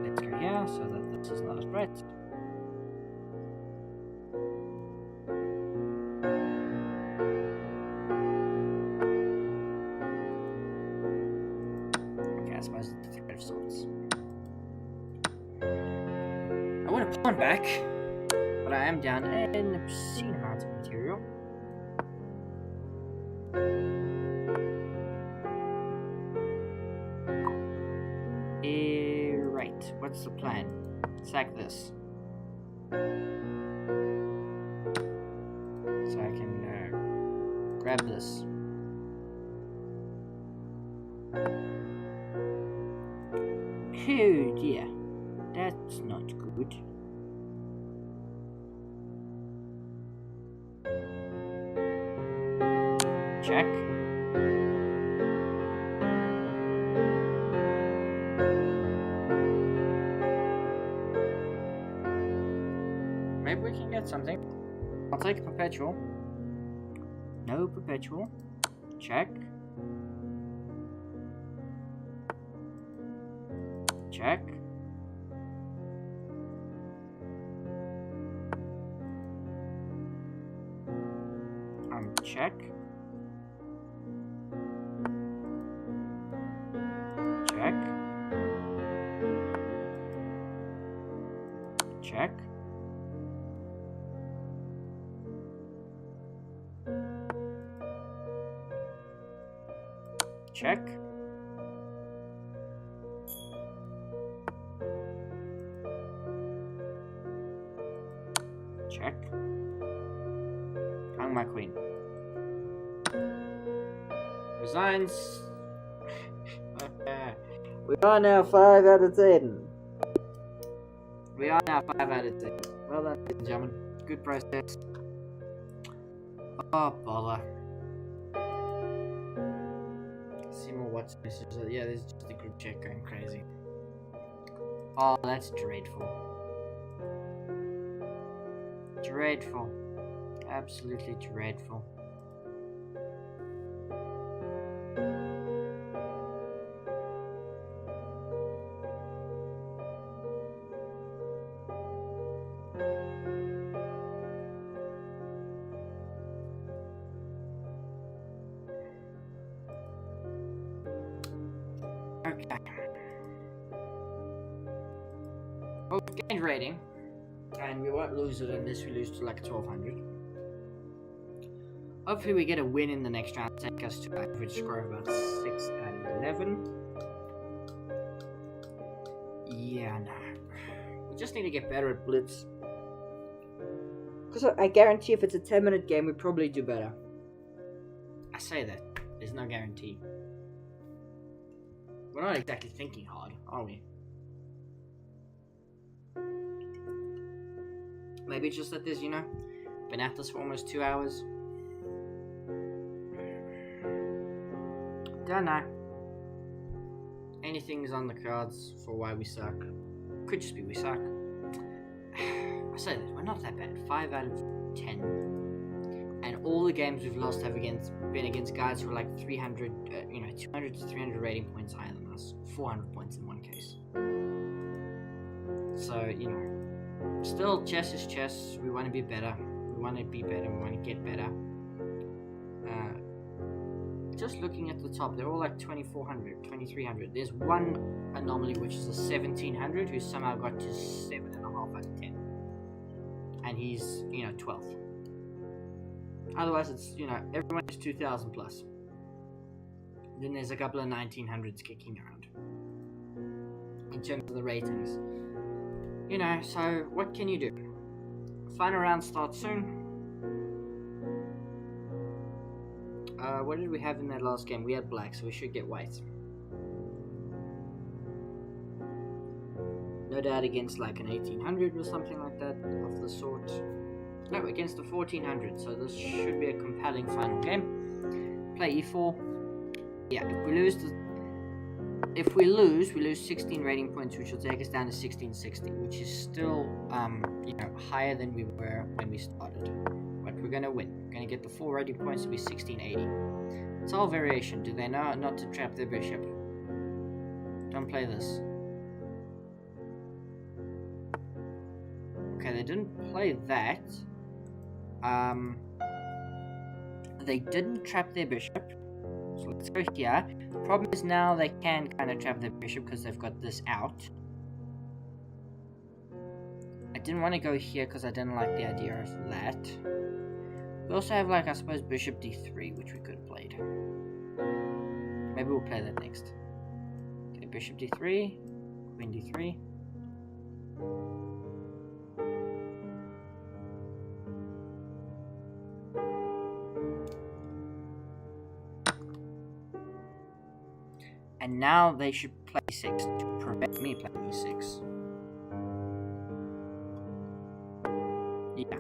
Let's go here, so that this is not a threat. Okay, I suppose it's a threat of sorts. I want to pawn back, but I am down an obscene amount of material. Right, what's the plan? Sack this. So I can grab this. Oh dear, that's not good. Check. Maybe we can get something. I'll take a perpetual. No perpetual. Check. Check. Check. Check. Check. Check. Check. Hang my queen. Resigns. We are now 5 out of 10. We are now 5 out of 10. Well done, ladies and gentlemen. Good process. Oh, bother. See more WhatsApp messages. Yeah, there's just a group chat going crazy. Oh, that's dreadful. Dreadful. Absolutely dreadful. Okay. Well, we've gained rating, and we won't lose it unless we lose to like 1200. Hopefully we get a win in the next round, take us to an average score of about 6 out of 11. Yeah, no. We just need to get better at blitz. Because I guarantee if it's a 10-minute game, we probably do better. I say that. There's no guarantee. We're not exactly thinking hard, are we? Maybe it's just that there's, been at this for almost 2 hours. Don't know. Anything's on the cards for why we suck. Could just be we suck. I say that, we're not that bad. 5 out of 10. And all the games we've lost have been against guys who are like 300, 200 to 300 rating points higher than us. 400 points in one case. So, still chess is chess. We want to be better. We want to be better. We want to get better. Just looking at the top, they're all like 2400, 2300. There's one anomaly, which is a 1700, who somehow got to 7.5 out of 10. And he's, 12th. Otherwise, it's, everyone is 2000 plus. Then there's a couple of 1900s kicking around. In terms of the ratings. So what can you do? Final round starts soon. What did we have in that last game? We had black, so we should get white. No doubt against like an 1800 or something like that of the sort. No, against the 1400, so this should be a compelling final game. Play e4. Yeah, if we lose, we lose 16 rating points, which will take us down to 1660, which is still, higher than we were when we started. But we're gonna win. We're gonna get the 4 rating points to be 1680. It's all variation. Do they know not to trap their bishop? Don't play this. Okay, they didn't play that. They didn't trap their bishop. So let's go here. The problem is now they can kind of trap their bishop because they've got this out. I didn't want to go here because I didn't like the idea of that. We also have, like, I suppose, bishop d3, which we could have played. Maybe we'll play that next. Okay, bishop d3, queen d3. And now they should play 6 to prevent me playing e6. Yeah.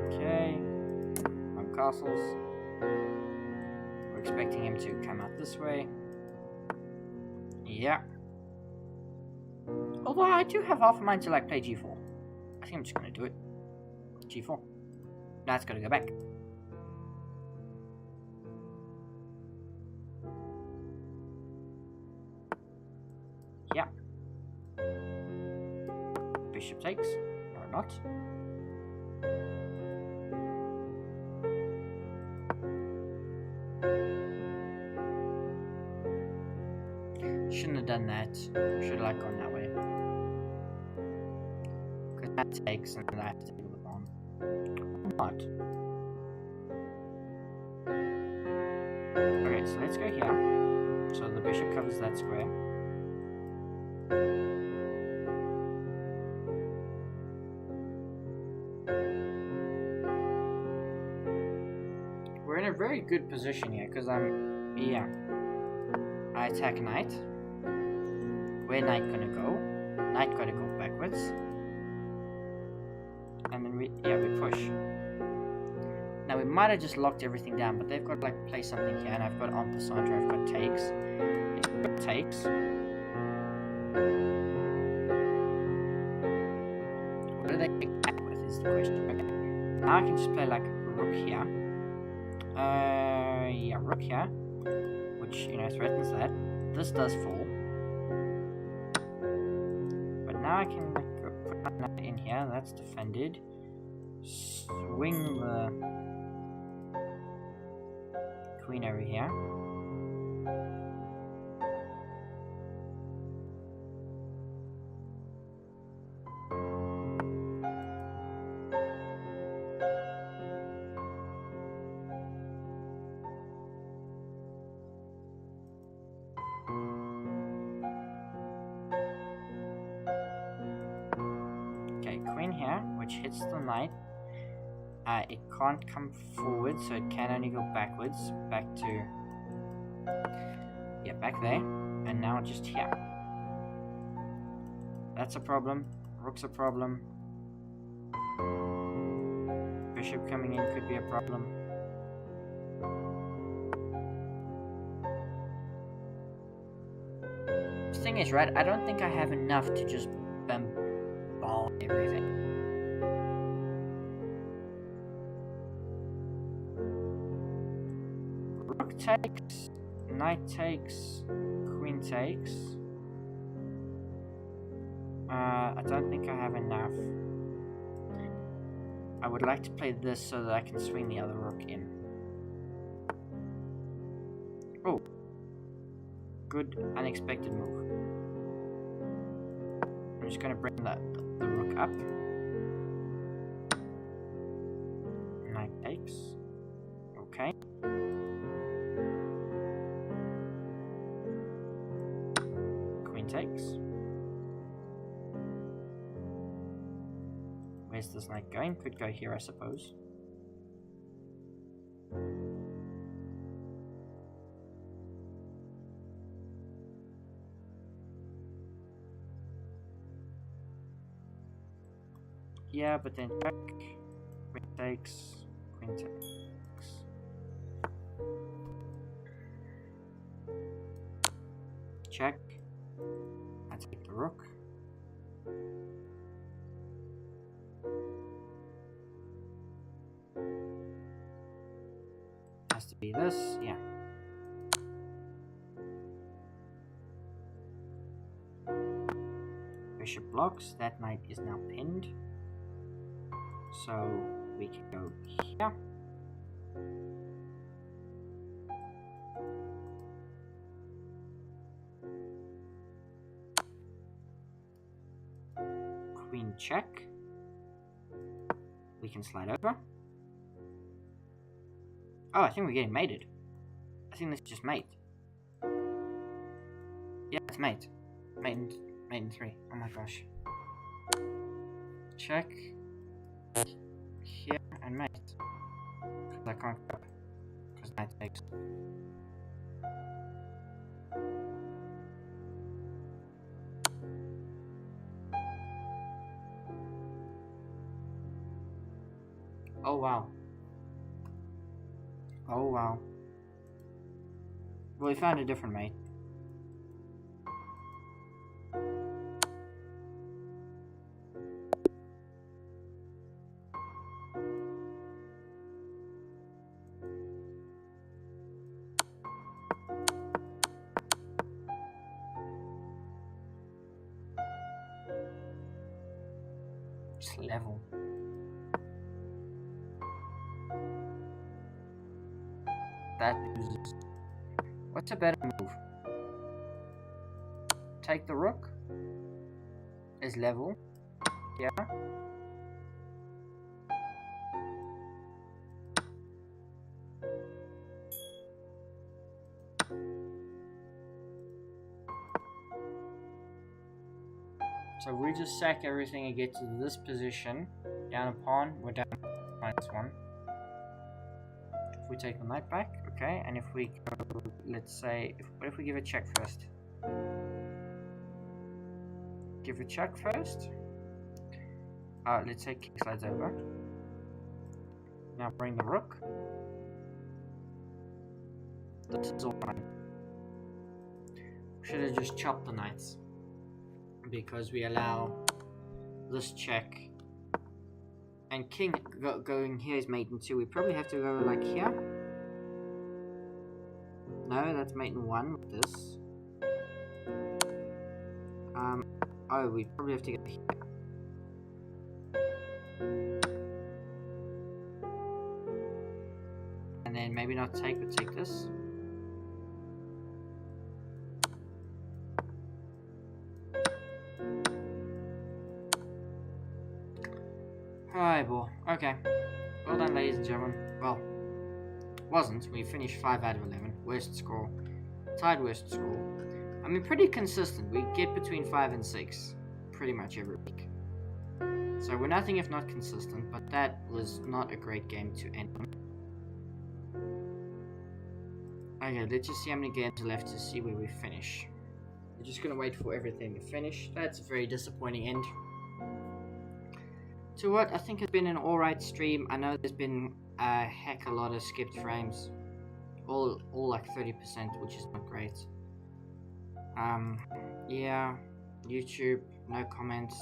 Okay. On castles. We're expecting him to come out this way. Yeah. Although I do have half a mind to like play g4. I think I'm just going to do it. g4. That's gotta go back. Yeah. Bishop takes, or not. Shouldn't have done that. Should have like gone that way. Because that takes, and then I have to take the pawn. Or not. Okay, so let's go here. So the bishop covers that square. We're in a very good position here, because yeah. I attack knight. Where knight gonna go? Knight gotta go backwards. And then we push. Now we might have just locked everything down, but they've got to like play something here, and I've got en passant, I've got takes. It's got takes. What do they pick back with is the question. Okay. Now I can just play like rook here. Yeah, rook here. Which, you know, threatens that. This does fall. But now I can put my knight in here, that's defended. Swing the queen over here. Okay, queen here, which hits the knight. It can't come forward, so it can only go backwards. Back to... yeah, back there. And now just here. That's a problem. Rook's a problem. Bishop coming in could be a problem. The thing is, right, I don't think I have enough to just ball everything. Rook takes, knight takes, queen takes. I don't think I have enough. I would like to play this so that I can swing the other rook in. Oh. Good unexpected move. I'm just going to bring the rook up. Knight takes. Okay. Queen takes. Where's this knight going? Could go here, I suppose. Yeah, but then check. Queen takes. Queen takes. Check. I take the rook. Has to be this, yeah. Bishop blocks, that knight is now pinned. So we can go here. Queen check. We can slide over. Oh, I think we're getting mated. I think this is just mate. Yeah, it's mate. Mate in 3. Oh my gosh. Check. Here and mate. Because I can't go. Because knight takes. Oh wow. Oh wow. Well, we found a different mate. level. That loses. What's a better move? Take the rook is level. Yeah. So we just sack everything and get to this position. Down a pawn, we're down -1. If we take the knight back, okay, and if we go, let's say, what if we give a check first? Give a check first. Let's say king slides over. Now bring the rook. This is all fine. Should have just chopped the knights, because we allow this check. And king going here is mate in 2. We probably have to go like here. No, that's mate in 1 with this. Oh, we probably have to go here. And then maybe not take, but take this. Horrible. Okay. Well done, ladies and gentlemen. Well, wasn't. We finished 5 out of 11. Worst score. Tied worst score. I mean, pretty consistent. We get between 5 and 6 pretty much every week. So we're nothing if not consistent, but that was not a great game to end on. Okay, let's just see how many games are left to see where we finish. We're just gonna wait for everything to finish. That's a very disappointing end to what I think has been an alright stream. I know there's been a heck a lot of skipped frames. All like 30%, which is not great. Yeah, YouTube, no comments.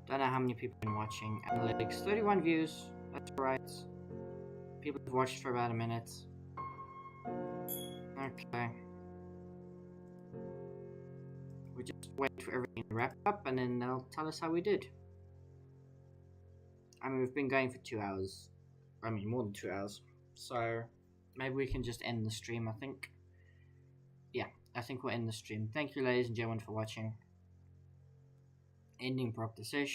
Don't know how many people have been watching. Analytics, 31 views, that's right. People have watched for about a minute. Okay. We just wait for everything to wrap up and then they'll tell us how we did. I mean, we've been going for 2 hours. I mean, more than 2 hours. So, maybe we can just end the stream, I think. Yeah, I think we'll end the stream. Thank you, ladies and gentlemen, for watching. Ending Proctor session.